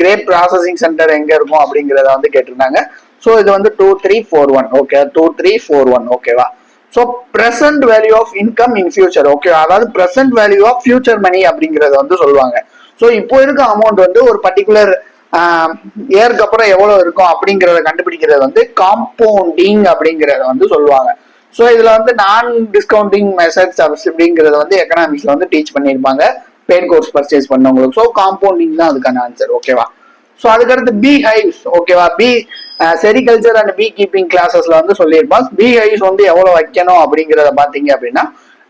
கிரேப் ப்ராசஸிங் சென்டர் எங்க இருக்கும் அப்படிங்கறத வந்து கேட்டிருந்தாங்க. ஸோ இது வந்து 2-3-4-1. ஓகே, 2-3-4-1. ஓகேவா, so present value of income in future. Okay, அதாவது present value of future money அப்படிங்கறத வந்து சொல்லுவாங்க. ஸோ இப்போ இருக்க அமௌண்ட் வந்து ஒரு பர்டிகுலர் இயருக்கு அப்புறம் எவ்வளவு இருக்கும் அப்படிங்கறத கண்டுபிடிக்கிறது வந்து காம்பவுண்டிங் அப்படிங்கறத வந்து சொல்லுவாங்க. ஸோ இதுல வந்து நான் டிஸ்கவுண்டிங் மெத்தட்ஸ் அப்படிங்கறத வந்து எக்கனாமிக்ஸ்ல வந்து டீச் பண்ணியிருப்பாங்க பெய்ட் கோர்ஸ் பர்ச்சேஸ் பண்ணவங்களுக்கு. ஸோ காம்பவுண்டிங் தான் அதுக்கான ஆன்சர். ஓகேவா, ஸோ அதுக்கடுத்து பி ஹைவ்ஸ் ஓகேவா, செரிகல்ச்சர் அண்ட் பீ கீப்பிங் கிளாஸஸ்ல வந்து சொல்லியிருப்பான். பி ஹைவ்ஸ் வந்து எவ்வளவு வைக்கணும் அப்படிங்கிறத பாத்தீங்க அப்படின்னா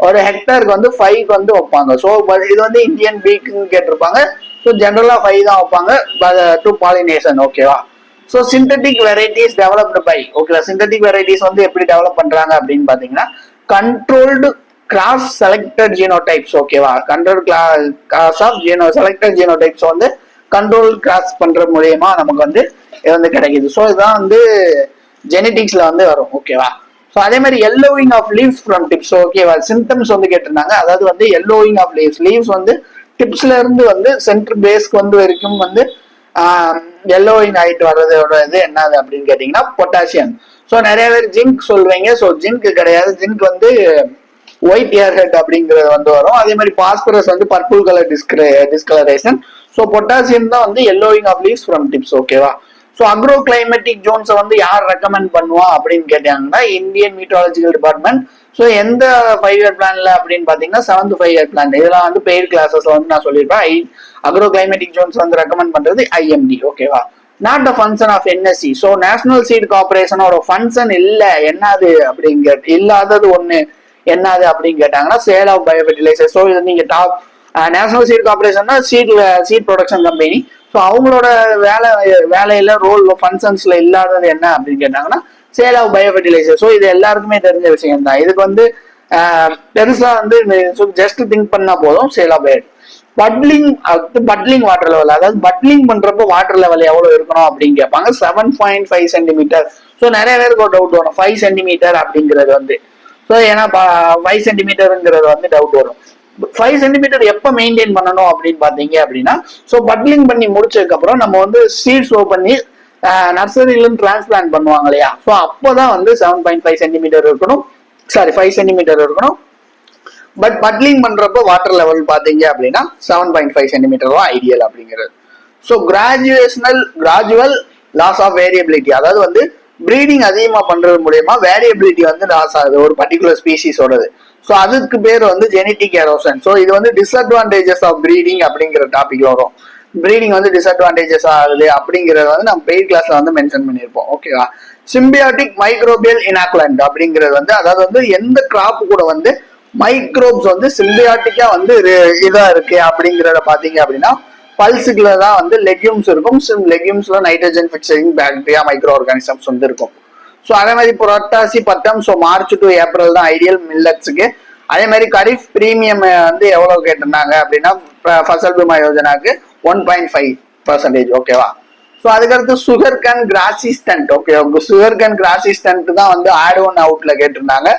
ஒரு ஹெக்டருக்கு வந்து 5 வந்து வைப்பாங்க. ஸோ இது வந்து இந்தியன் பீக்குன்னு கேட்டிருப்பாங்க. ஸோ ஜென்ரலா 5 தான் வைப்பாங்க டு பாலினேஷன் ஓகேவா. So synthetic varieties developed by ஓகேவா, சிந்தட்டிக் வெரைட்டிஸ் வந்து எப்படி டெவலப் பண்றாங்க அப்படின்னு பாத்தீங்கன்னா கண்ட்ரோல்டு கிராஸ் செலக்டட் ஜீனோடைப்ஸ் ஓகேவா, control class of selected genotypes வந்து கண்ட்ரோல் கிராஸ் பண்ற மூலியமா நமக்கு வந்து இது வந்து கிடைக்குது. ஸோ இதுதான் வந்து ஜெனட்டிக்ஸ்ல வந்து வரும் ஓகேவா. ஸோ அதே மாதிரி allowing of leaves from tips ஓகேவா, சிம்டம்ஸ் வந்து கேட்டிருந்தாங்க. அதாவது வந்து எல்லோவிங் ஆஃப் லீவ்ஸ் வந்து டிப்ஸ்ல இருந்து வந்து சென்டர் பேஸ்க்கு வந்து வரைக்கும் வந்து எல்லோவிங் ஆயிட்டு வர்றதோட இது என்னது அப்படின்னு கேட்டீங்கன்னா பொட்டாசியம். ஸோ நிறைய பேர் ஜிங்க் சொல்லுவீங்க. ஸோ ஜிங்க் கிடையாது, ஜிங்க் வந்து ஒயிட் ஏர் ஹெட் அப்படிங்கிறது வந்து வரும். அதே மாதிரி பாஸ்பரஸ் வந்து purple colour discolouration. So potassium தான் வந்து allowing of leaves from tips ஓகேவா. ஸோ அக்ரோ கிளைமேட்டிக் ஜோன்ஸை வந்து யார் ரெக்கமெண்ட் பண்ணுவா அப்படின்னு கேட்டாங்கன்னா இந்தியன் மீட்டராலஜிக்கல் டிபார்ட்மெண்ட். ஸோ எந்த 5 இயர் பிளான்ல அப்படின்னு பாத்தீங்கன்னா 7th 5 இயர் பிளான். இதெல்லாம் வந்து பெய்ட் கிளாஸஸ்ல வந்து நான் சொல்லியிருப்பேன். அக்ரோ கிளைமேட்டிக் ஜோன்ஸ் வந்து ரெக்கமெண்ட் பண்றது IMD ஓகேவா. Not the function of NSC. So national seed கார்பரேஷனோட ஃபங்க்ஷன் இல்ல என்னது அப்படிங்க இல்லாதது ஒண்ணு என்னது அப்படின்னு கேட்டாங்கன்னா சேல் ஆஃப் பயோஃபெர்டிலைசர். ஸோ இது நீங்க டாப் நேஷனல் சீட் கார்பரேஷன்னா சீட் ப்ரொடக்ஷன் கம்பெனி. ஸோ அவங்களோட வேலையில ரோல் ஃபங்க்ஷன்ஸ்ல இல்லாதது என்ன அப்படின்னு கேட்டாங்கன்னா சேல் ஆஃப் பயோஃபெர்டிலைசர். ஸோ இது எல்லாருக்குமே தெரிஞ்ச விஷயம் தான். இதுக்கு வந்து பெருசா வந்து ஜஸ்ட் திங்க் பண்ணா போதும் sale of bio. Puddling water level, அதாவது பட்லிங் பண்றப்போ வாட்டர் லெவல் எவ்வளவு இருக்கணும் அப்படின்னு கேட்பாங்க. 7.5 சென்டிமீட்டர். ஸோ நிறைய பேருக்கு ஒரு டவுட் வரும் 5 சென்டிமீட்டர் அப்படிங்கிறது வந்து. ஸோ ஏன்னா 5 சென்டிமீட்டருங்கிறது வந்து டவுட் வரும். 5 சென்டிமீட்டர் எப்ப மெயின்டைன் பண்ணணும் அப்படின்னு பாத்தீங்க அப்படின்னா ஸோ பட்லிங் பண்ணி முடிச்சதுக்கு அப்புறம் நம்ம வந்து சீட் ஷோ பண்ணி நர்சரியில இருந்து டிரான்ஸ்பிளான்ட் பண்ணுவாங்க இல்லையா. ஸோ அப்போதான் வந்து 7.5 சென்டிமீட்டர் இருக்கணும், 5 சென்டிமீட்டர் இருக்கணும். பட் பட்லிங் பண்றப்போ வாட்டர் லெவல் பாத்தீங்க அப்படின்னா 7.5 சென்டிமீட்டர் தான் ஐடியல் அப்படிங்கிறது. So gradual loss of variability, அதாவது வந்து ப்ரீடிங் அதிகமா பண்றது மூலயமா வேரியபிலிட்டி வந்து லாஸ் ஆகுது ஒரு பர்டிகுலர் ஸ்பீசிஸோடது. ஸோ அதுக்கு பேர் வந்து ஜெனட்டிக் எரோஷன். ஸோ இது வந்து டிஸ்அட்வான்டேஜஸ் ஆஃப் ப்ரீடிங் அப்படிங்கிற டாபிக் வரும். ப்ரீடிங் வந்து டிஸ்அட்வான்டேஜஸ் ஆகுது அப்படிங்கறத வந்து நம்ம பெய்ட் கிளாஸ்ல வந்து மென்ஷன் பண்ணியிருப்போம் ஓகேவா. சிம்பியாட்டிக் மைக்ரோபியல் இனாகுலண்ட் அப்படிங்கிறது வந்து அதாவது வந்து எந்த கிராப் கூட வந்து மைக்ரோப்ஸ் வந்து சிம்பியாட்டிக்கா வந்து இதா இருக்கு அப்படிங்கிறத பாத்தீங்க அப்படின்னா பல்ஸுக்குள்ள தான் வந்து லெக்யூம்ஸ் இருக்கும். லெக்யூம்ஸ்ல nitrogen fixing bacteria micro organisms வந்து இருக்கும். ஸோ அதே மாதிரி புரட்டாசி பட்டம் ஸோ மார்ச் டு ஏப்ரல் தான் ஐடியல் மில்லட்ஸுக்கு. அதே மாதிரி கரீஃப் பிரீமியம் வந்து எவ்வளவு கேட்டிருந்தாங்க அப்படின்னா ஃபசல் பீமா யோஜனாக்கு 1.5% ஓகேவா. ஸோ அதுக்கடுத்து sugarcane grassy stunt okay, sugarcane grassy stunt தான் வந்து ஆட் ஒன் அவுட்ல கேட்டிருந்தாங்க.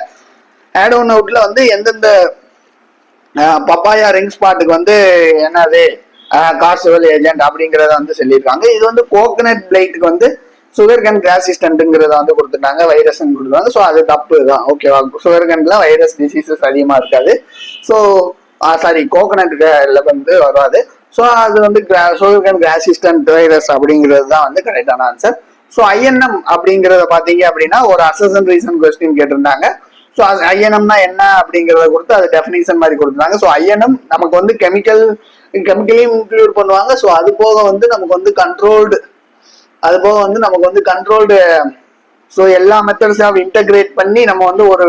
ஆட் ஒன் அவுட்ல வந்து எந்தெந்த பப்பாயா ரிங் ஸ்பாட்டுக்கு வந்து என்னது கார்சிவல் ஏஜென்ட் அப்படிங்கறத வந்து சொல்லியிருக்காங்க. இது வந்து கோகனட் பிளைட்டுக்கு வந்து சுகர் கேன் கிராசிஸ்டன்ட்ங்கிறத வந்து கொடுத்துட்டாங்க, வைரஸ் கொடுத்துருவாங்க. ஸோ அது தப்பு தான் ஓகேவா. சுகர் கேன்ல வைரஸ் டிசீசஸ் அதிகமா இருக்காது. ஸோ சாரி கோகனட்ல வந்து வராது. ஸோ அது வந்து சுகர் கேன் கிராசிஸ்டன்ட் வைரஸ் அப்படிங்கிறது தான் வந்து கரெக்டான ஆன்சர். ஸோ INM அப்படிங்கிறத பாத்தீங்க அப்படின்னா ஒரு அசன் ரீசன் கொஸ்டின் கேட்டிருந்தாங்க. ஸோ INMனா என்ன அப்படிங்கிறத கொடுத்து அது டெஃபினிஷன் மாதிரி கொடுத்துருந்தாங்க. ஸோ INM நமக்கு வந்து கெமிக்கலையும் இன்க்ளூட் பண்ணுவாங்க. ஸோ அது போக வந்து நமக்கு வந்து கண்ட்ரோல்டு ஸோ எல்லா மெத்தட்ஸையும் இன்டகிரேட் பண்ணி நம்ம வந்து ஒரு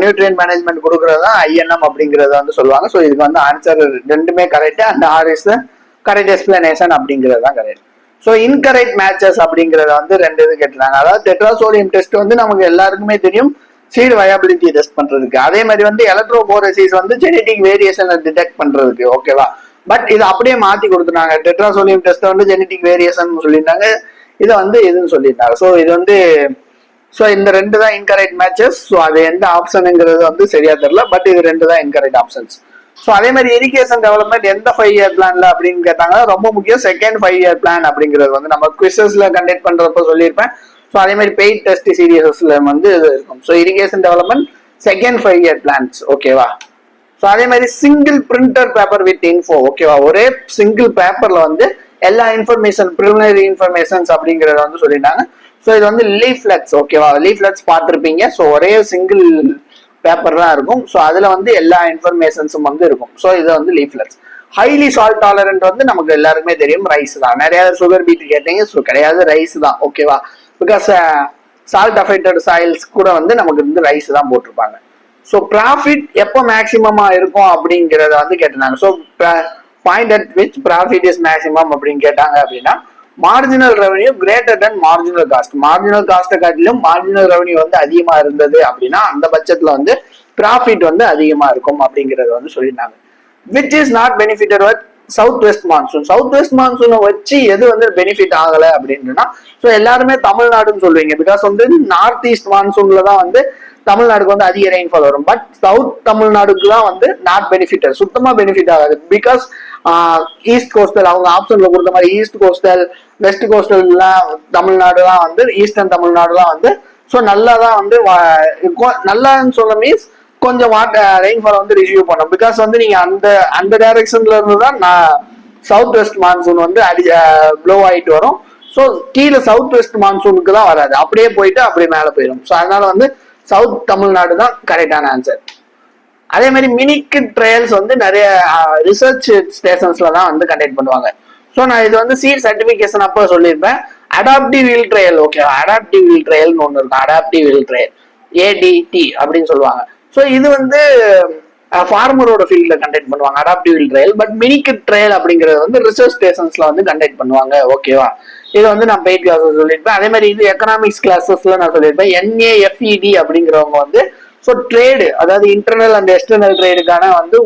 நியூட்ரியன் மேனேஜ்மெண்ட் கொடுக்கறது தான் INM அப்படிங்கறத வந்து சொல்லுவாங்க. ஸோ இதுக்கு வந்து ஆன்சர் ரெண்டுமே correct and R is correct explanation அப்படிங்கிறது தான் கரெக்ட். ஸோ இன்கரெக்ட் மேட்சஸ் அப்படிங்கறத வந்து 2 இது கேட்டுறாங்க. அதாவது டெட்ராசோடியம் டெஸ்ட் வந்து நமக்கு எல்லாருக்குமே தெரியும் சீட் வயபிலிட்டி டெஸ்ட் பண்றதுக்கு. அதே மாதிரி வந்து எலக்ட்ரோபோரசிஸ் வந்து ஜெனடிக் வேரியேஷனை டிடெக்ட் பண்றதுக்கு ஓகேவா. பட் இதை அப்படியே மாத்தி கொடுத்துட்டாங்க. டெட்ராசோடியம் டெஸ்ட் வந்து ஜெனடிக் வேரியேஷன் சொல்லியிருந்தாங்க, இதை வந்து இதுன்னு சொல்லியிருந்தாங்க. ஸோ இது வந்து இந்த 2 தான் இன்கரெக்ட் மேட்சஸ். ஸோ அது எந்த ஆப்ஷனுங்கிறது வந்து சரியா தெரியல, பட் இது 2 தான் இன்கரெக்ட் ஆப்ஷன்ஸ். ஸோ அதே மாதிரி இரிகேஷன் டெவலப்மெண்ட் எந்த 5 இயர் பிளான்ல அப்படின்னு கேட்டாங்க. ரொம்ப முக்கியம் செகண்ட் 5 இயர் பிளான் அப்படிங்கிறது வந்து நம்ம குவிசஸ்ல கண்டக்ட் பண்றப்ப சொல்லியிருப்பேன். ஸோ அதே மாதிரி பெய்ட் டெஸ்ட் சீரியஸ்ல வந்து இது இருக்கும். So irrigation development second 5 year plans ஓகேவா. ஸோ அதே மாதிரி single printer paper with info ஓகேவா. ஒரே சிங்கிள் பேப்பர்ல வந்து எல்லா இன்ஃபர்மேஷன் ப்ரிலிமினரி இன்ஃபர்மேஷன்ஸ் அப்படிங்கறத வந்து சொல்லிட்டாங்க. ஸோ இது வந்து லீஃப்லெட்ஸ் ஓகேவா. லீஃப்லெட்ஸ் பார்த்துருப்பீங்க. ஸோ ஒரே சிங்கிள் பேப்பர் தான் இருக்கும். ஸோ அதுல வந்து எல்லா இன்ஃபர்மேஷன்ஸும் வந்து இருக்கும். ஸோ இது வந்து லீஃப்லெட்ஸ். ஹைலி சால்ட் டாலரண்ட் வந்து நமக்கு எல்லாருக்குமே தெரியும் ரைஸ் தான். நிறைய சுகர் பீட் கேட்டீங்க, ஸோ கிடையாது, ரைஸ் தான். ஓகேவா? பிகாஸ் சால்ட் அஃபெக்டட் சாயில்ஸ் கூட வந்து நமக்கு வந்து ரைஸ் தான் போட்டிருப்பாங்க. ஸோ ப்ராஃபிட் எப்போ மேக்சிமமா இருக்கும் அப்படிங்கிறத வந்து கேட்டிருந்தாங்க. So point at which profit is maximum அப்படின்னு கேட்டாங்க அப்படின்னா, marginal revenue greater than marginal cost. Marginal காஸ்ட்டை காட்டிலும் மார்ஜினல் ரெவன்யூ வந்து அதிகமா இருந்தது அப்படின்னா அந்த பட்சத்துல வந்து ப்ராஃபிட் வந்து அதிகமா இருக்கும் அப்படிங்கறத வந்து சொல்லியிருந்தாங்க. Which is not benefited with south west monsoon. South west மான்சூனை வச்சு எது வந்து பெனிஃபிட் ஆகல அப்படின்னா, ஸோ எல்லாருமே தமிழ்நாடுன்னு சொல்லுவீங்க. பிகாஸ் வந்து நார்த் ஈஸ்ட் மான்சூன்ல தான் வந்து தமிழ்நாடுக்கு வந்து அதிக ரெயின்ஃபால் வரும். பட் சவுத் தமிழ்நாடுக்கு தான் வந்து நாட் பெனிஃபிட், சுத்தமா பெனிஃபிட் ஆகாது. பிகாஸ் ஈஸ்ட் கோஸ்டல் அவங்க ஆப்ஷன்ல கொடுத்த மாதிரி ஈஸ்ட் கோஸ்டல் வெஸ்ட் கோஸ்டல்லாம் தமிழ்நாடு தான் வந்து ஈஸ்டர்ன் தமிழ்நாடு தான் வந்து ஸோ நல்லா தான் வந்து நல்லான்னு சொல்ல மீன்ஸ் கொஞ்சம் ரெயின்ஃபால் வந்து ரிசீவ் பண்ணும். பிகாஸ் வந்து நீங்க அந்த டைரக்ஷன்ல இருந்து தான் சவுத் வெஸ்ட் மான்சூன் வந்து ப்ளோ ஆயிட்டு வரும். ஸோ கீழே சவுத் வெஸ்ட் மான்சூனுக்கு தான் வராது, அப்படியே போயிட்டு அப்படியே மேலே போயிடும். ஸோ அதனால வந்து சவுத் தமிழ்நாடு தான் கரெக்டான ஆன்சர். அதே மாதிரி மினிக்கு ட்ரையல்ஸ் வந்து நிறைய ரிசர்ச் ஸ்டேஷன்ஸ்ல தான் வந்து கண்டக்ட் பண்ணுவாங்க. ஸோ நான் இது வந்து சீட் சர்டிபிகேஷன் அப்போ சொல்லியிருப்பேன். Adaptive wheel trial, okay, adaptive wheel ட்ரையல்னு ஒன்று இருக்கும். அடாப்டிவ் வீல் ட்ரையல் ADT அப்படின்னு சொல்லுவாங்க. ஸோ இது வந்து ஃபார்மரோட ஃபீல்டில் கண்டக்ட் பண்ணுவாங்க adaptive wheel trial. But minikit trial அப்படிங்கிறது வந்து ரிசர்ச் ஸ்டேஷன்ஸ்ல வந்து கண்டக்ட் பண்ணுவாங்க. ஓகேவா? இது வந்து நான் பெய்ட் கிளாஸஸ் சொல்லியிருப்பேன். அதே மாதிரி இது எக்கனாமிக்ஸ் கிளாஸஸ்ல நான் சொல்லியிருப்பேன். NAFED அப்படிங்கிறவங்க வந்து ஸோ ட்ரேடு, அதாவது இன்டர்னல் அண்ட் எக்ஸ்டர்னல் ட்ரேடுக்கான வந்து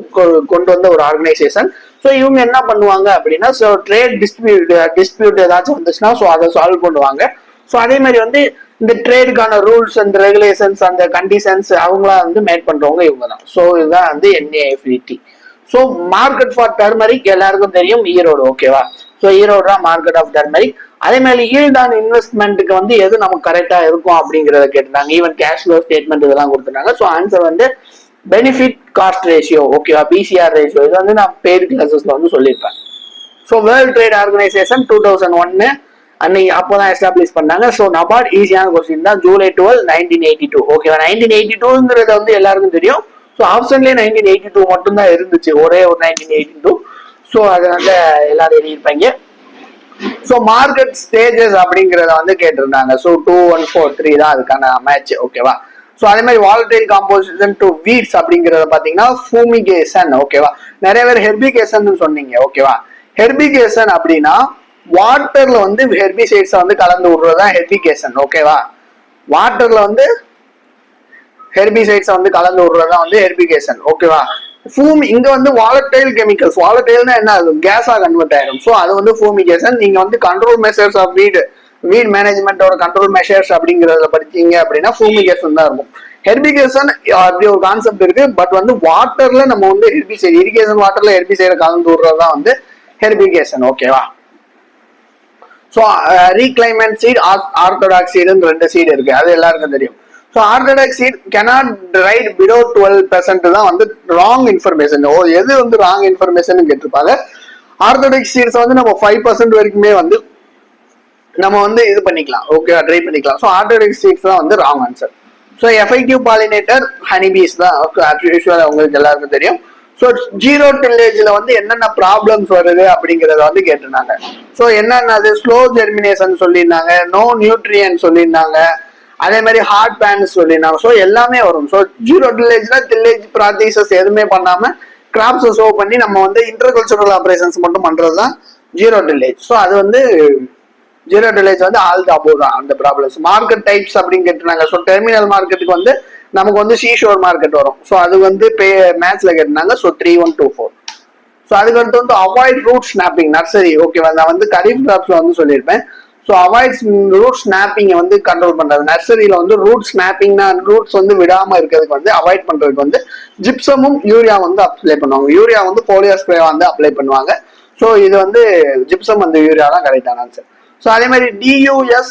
கொண்டு வந்த ஒரு ஆர்கனைசேஷன். ஸோ இவங்க என்ன பண்ணுவாங்க அப்படின்னா, ஸோ ட்ரேட் டிஸ்பியூட் ஏதாச்சும் வந்துச்சுன்னா ஸோ அதை சால்வ் பண்ணுவாங்க. ஸோ அதே மாதிரி வந்து இந்த ட்ரேடுக்கான ரூல்ஸ் அண்ட் ரெகுலேஷன்ஸ் அந்த கண்டிஷன்ஸ் அவங்களா வந்து மேட் பண்றவங்க இவங்க தான். ஸோ இதுதான் வந்து NAFED. So market for turmeric எல்லாருக்கும் தெரியும், ஈரோடு. ஓகேவா? ஸோ ஈரோடு தான் மார்க்கெட் ஆஃப் டர்மரிக். அதே மாதிரி ஈல்ட் ஆன் இன்வெஸ்ட்மெண்ட்டுக்கு வந்து எது நமக்கு கரெக்டா இருக்கும் அப்படிங்கிறத கேட்டிருந்தாங்க. ஈவன் கேஷ் ஃப்ளோ ஸ்டேட்மெண்ட் இதெல்லாம் கொடுத்துருந்தாங்க. ஸோ ஆன்சர் வந்து பெனிஃபிட் காஸ்ட் ரேஷியோ, ஓகேவா, BCR ரேஷியோ. இது வந்து நான் பெய்டு கிளாஸஸ்ல வந்து சொல்லியிருப்பேன். ஸோ வேர்ல்ட் ட்ரேட் ஆர்கனைசேஷன் 2001 அன்னைக்கு அப்போதான் எஸ்டாப்ளிஷ் பண்ணாங்க. ஸோ நபார்ட் ஈஸியான கொஸ்டின் தான், July 12, 1982. ஓகேவா? 1982ங்கிறது வந்து எல்லாருக்கும் தெரியும். ஸோ ஆப்ஷன்லேயே 1982 மட்டும் தான் இருந்துச்சு, ஒரே ஒரு 1982. ஸோ அதனால எல்லாரும் எழுதியிருப்பாங்க. ஸோ மார்க்கெட் ஸ்டேஜஸ் அப்படிங்கிறத வந்து கேட்டிருந்தாங்க. ஸோ 2, 1, 4, 3 தான் அதுக்கான மேட்ச். ஓகேவா? ஸோ அதே மாதிரி வாலடைல் காம்போசிஷன் டு வீட்ஸ் அப்படிங்கிறத பார்த்தீங்கன்னா ஃபூமிகேஷன். ஓகேவா? நிறைய பேர் ஹெர்பிகேஷன் சொன்னீங்க. ஓகேவா? ஹெர்பிகேஷன் அப்படின்னா வாட்டர்ல வந்து ஹெர்பிசைட்ஸை வந்து கலந்து விடுறதுதான் ஹெர்பிகேஷன். ஓகேவா? வாட்டர்ல வந்து ஹெர்பிசைட்ஸை வந்து கலந்து விடுறதுதான் வந்து ஹெர்பிகேஷன். ஓகேவா? இங்க வந்து வாலடைல் கெமிக்கல்ஸ், வாலடைல்னா என்ன, கேஸா கன்வெர்ட் ஆயிடும். ஸோ அது வந்து ஃபூமிகேஷன். நீங்க வந்து கண்ட்ரோல் மெஷர்ஸ் ஆஃப் வீட் மேனேஜ்மெண்டோட கண்ட்ரோல் மெஷர்ஸ் அப்படிங்கறத படிச்சீங்க அப்படின்னா ஃபூமிகேஷன் தான் இருக்கும். ஹெர்பிகேஷன் அப்படி ஒரு கான்செப்ட் இருக்கு. பட் வந்து வாட்டர்ல நம்ம வந்து ஹெர்பிசைட், இரிகேஷன் வாட்டர்ல ஹெர்பிசைடை கலந்து விடுறதுதான் வந்து ஹெர்பிகேஷன். ஓகேவா? ஸோ ரீக்ளைமெண்ட் சீட், ஆர்த்தோடாக்ஸ் சீடுன்னு 2 சீடு இருக்கு, அது எல்லாருக்கும் தெரியும். So orthodox seed cannot right below 12% தான் வந்து ராங் இன்ஃபர்மேஷன். எது வந்து ராங் இன்ஃபர்மேஷன் கேட்டிருப்பாங்க. ஆர்த்தோடாக்ஸ் சீட்ஸ் வந்து நம்ம 5% வரைக்குமே வந்து நம்ம வந்து இது பண்ணிக்கலாம். ஓகே, ட்ரை பண்ணிக்கலாம். ஸோ ஆர்த்தோடாக்ஸ் சீட்ஸ் தான் வந்து wrong answer. So effective pollinator honeybees தான். உங்களுக்கு எல்லாருக்கும் தெரியும். ஸோ ஜீரோ டில்லேஜ்ல வந்து என்னென்ன ப்ராப்ளம்ஸ் வருது அப்படிங்கறத வந்து கேட்டிருந்தாங்க. ஸோ என்னென்னது, ஸ்லோ ஜெர்மினேஷன் சொல்லியிருந்தாங்க, நோ நியூட்ரியன் சொல்லியிருந்தாங்க, அதே மாதிரி ஹார்ட் பேன்ஸ் சொல்லியிருந்தாங்க. ஸோ எல்லாமே வரும். ஸோ ஜீரோ டில்லேஜ்னா டில்லேஜ் ப்ராக்டிசஸ் எதுவுமே பண்ணாம கிராப்ஸை ஷோ பண்ணி நம்ம வந்து இன்டர்கல்ச்சரல் ஆபரேஷன்ஸ் மட்டும் பண்றதுதான் ஜீரோ டில்லேஜ். ஸோ அது வந்து ஜீரோ டில்லேஜ் வந்து ஆல் த அபோவ் தான் அந்த ப்ராப்ளம்ஸ். மார்க்கெட் டைப்ஸ் அப்படின்னு கேட்டிருந்தாங்க. ஸோ டெர்மினல் மார்க்கெட்டுக்கு வந்து நமக்கு வந்து சீஷோர் மார்க்கெட் வரும். ஸோ அது வந்து மேட்ச்ல கேட்டிருந்தாங்க. ஸோ 3, 1, 2, 4. ஸோ அதுக்கடுத்து வந்து அவாய்ட் ரூட் ஸ்னாப்பிங் நர்சரி. ஓகேவா? நான் வந்து கரீஃப் கிராப்ஸ்ல வந்து சொல்லியிருப்பேன். ஸோ அவாய்ட் ரூட் ஸ்னாப்பிங்கை வந்து கண்ட்ரோல் பண்றது. நர்சரியில வந்து ரூட் ஸ்னாப்பிங்னா ரூட்ஸ் வந்து விடாம இருக்கிறதுக்கு வந்து அவாய்ட் பண்றதுக்கு வந்து ஜிப்சமும் யூரியா வந்து அப்ளை பண்ணுவாங்க. யூரியா வந்து போலியர் ஸ்ப்ரே வந்து அப்ளை பண்ணுவாங்க. ஸோ இது வந்து ஜிப்சம் வந்து யூரியா தான் கரெக்டான ஆன்சர். ஸோ அதே மாதிரி DUS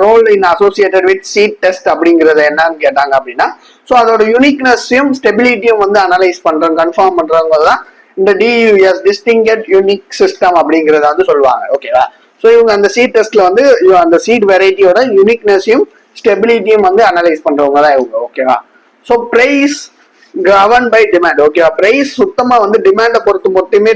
role in associated with seed test அப்படிங்கறது என்னன்னு கேட்டாங்க அப்படின்னா, ஸோ அதோட யூனிக்னஸையும் ஸ்டெபிலிட்டியும் வந்து அனலைஸ் பண்றோம், கன்ஃபார்ம் பண்றவங்க தான் இந்த DUS டிஸ்டிங்க்ட் யூனிக் சிஸ்டம் அப்படிங்கறத வந்து சொல்லுவாங்க. ஓகேவா? ஸோ இவங்க அந்த சீட் டெஸ்ட்ல வந்து அந்த சீட் வெரைட்டியோட யூனிக்னஸையும் ஸ்டெபிலிட்டியும் வந்து அனலைஸ் பண்றவங்க தான் இவங்க. ஓகேவா? So price govern by demand. ஓகேவா, பிரைஸ் சுத்தமா வந்து டிமாண்டை பொறுத்து மட்டுமே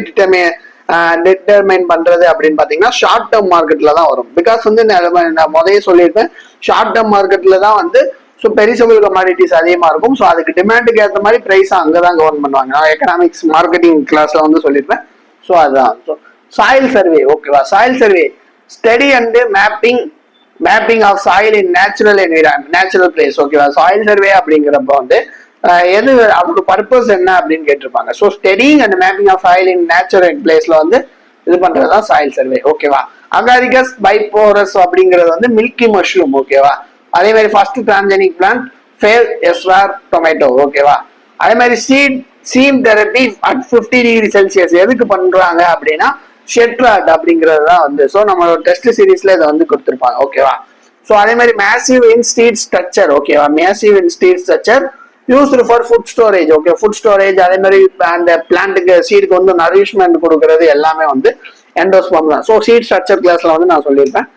டிட்டர்மைன் பண்றது அப்படின்னு பாத்தீங்கன்னா ஷார்ட் டேர்ம் மார்க்கெட்ல தான் வரும். பிகாஸ் வந்து நான் முதலே சொல்லியிருப்பேன், ஷார்ட் டேர்ம் மார்க்கெட்ல தான் வந்து ஸோ பெரிசபிள் கமாடிட்டிஸ் அதிகமா இருக்கும். ஸோ அதுக்கு டிமாண்டுக்கு ஏற்ற மாதிரி பிரைஸ் அங்கதான் கவர்ன் பண்ணுவாங்க. நான் எக்கனாமிக்ஸ் மார்க்கெட்டிங் கிளாஸ்ல வந்து சொல்லியிருப்பேன். ஸோ அதுதான். So soil survey. ஓகேவா, soil survey study and mapping of soil in natural environment, natural place. ஓகேவா, சாயில் சர்வே அப்படிங்கிறப்ப வந்து எது அவரோட பர்பஸ் என்ன அப்படின்னு கேட்டிருப்பாங்க. So studying and mapping of soil in natural பிளேஸ்ல வந்து இது பண்றதுதான் சாயில் சர்வே. ஓகேவா, அகாரிகஸ் பைபோரஸ் அப்படிங்கிறது வந்து மில்கி மஷ்ரூம். ஓகேவா, அதே மாதிரி first transgenic plant Flavr Savr tomato. ஓகேவா, அதே மாதிரி சீம் தெரப்பி அட் 50 டிகிரி செல்சியஸ் எதுக்கு பண்றாங்க அப்படின்னா ஷெட்ராட் அப்படிங்கிறது தான் வந்து. ஸோ நம்மளோட டெஸ்ட் சீரீஸ்ல இதை வந்து கொடுத்துருப்பாங்க. ஓகேவா, ஸோ அதே மாதிரி மேசிவ் இன் ஸ்டீட் ஸ்ட்ரக்சர். ஓகேவா, massive in street structure used for food storage. Okay, food storage. அதே மாதிரி அந்த பிளான்ட்டுக்கு சீடுக்கு வந்து நரிஷ்மெண்ட் கொடுக்கறது எல்லாமே வந்து எண்டோஸ்பர்ம் தான். ஸோ சீட் ஸ்ட்ரக்சர் கிளாஸ்ல வந்து நான் சொல்லியிருப்பேன்.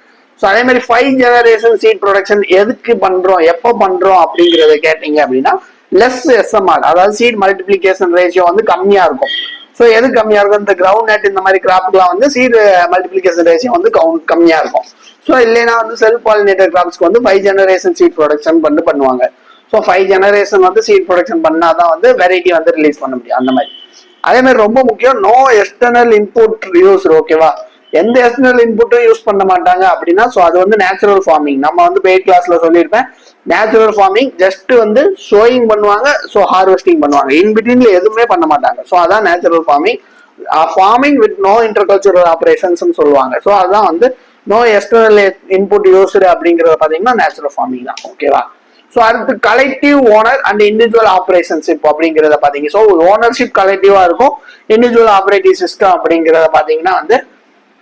ஸோ அதே மாதிரி 5 ஜெனரேஷன் சீட் ப்ரொடக்ஷன் எதுக்கு பண்றோம், எப்போ பண்றோம் அப்படிங்கறத கேட்டீங்க அப்படின்னா லெஸ் எஸ்எம்ஆர், அதாவது சீட் மல்டிபிளிகேஷன் ரேஷியோ வந்து கம்மியா இருக்கும். ஸோ எது கம்மியா இருக்கும், இந்த கிரவுண்ட் நட் இந்த மாதிரி கிராப்புக்குலாம் வந்து சீட் மல்டிபிளிகேஷன் ரேஷியோ வந்து கம்மியா இருக்கும். ஸோ இல்லைன்னா வந்து செல்ஃப் பாலினேட்டர் கிராப்ஸ்க்கு வந்து 5 ஜெனரேஷன் சீட் ப்ரொடக்ஷன் பண்ணுவாங்க. ஸோ 5 ஜெனரேஷன் வந்து சீட் ப்ரொடக்ஷன் பண்ணாதான் வந்து வெரைட்டி வந்து ரிலீஸ் பண்ண முடியும். அந்த மாதிரி அதே மாதிரி ரொம்ப முக்கியம், நோ எக்ஸ்டர்னல் இன்புட் யூஸ். ஓகேவா, எந்த எக்ஸ்டர்னல் இன்புட்டும் யூஸ் பண்ண மாட்டாங்க அப்படின்னா ஸோ அது வந்து நேச்சுரல் ஃபார்மிங். நம்ம வந்து பெய்ட் கிளாஸ்ல சொல்லியிருப்பேன், நேச்சுரல் ஃபார்மிங் ஜஸ்ட் வந்து சோயிங் பண்ணுவாங்க, ஸோ ஹார்வெஸ்டிங் பண்ணுவாங்க, இன் பிட்வீன்ல எதுவுமே பண்ண மாட்டாங்க. ஸோ அதான் natural farming. Farming with no intercultural operations சொல்லுவாங்க. ஸோ அதுதான் வந்து நோ எக்ஸ்டர்னல் இன்புட் யூஸ்டு அப்படிங்கறத பாத்தீங்கன்னா நேச்சுரல் ஃபார்மிங் தான். ஓகேவா, ஸோ அடுத்து கலெக்டிவ் ஓனர் அண்ட் இண்டிவிஜுவல் ஆபரேஷன்ஷிப் அப்படிங்கிறத பாத்தீங்க. ஸோ ஓனர்ஷிப் கலெக்டிவா இருக்கும், இண்டிவிஜுவல் ஆபரேட்டிவ் சிஸ்டம் அப்படிங்கிறத பாத்தீங்கன்னா வந்து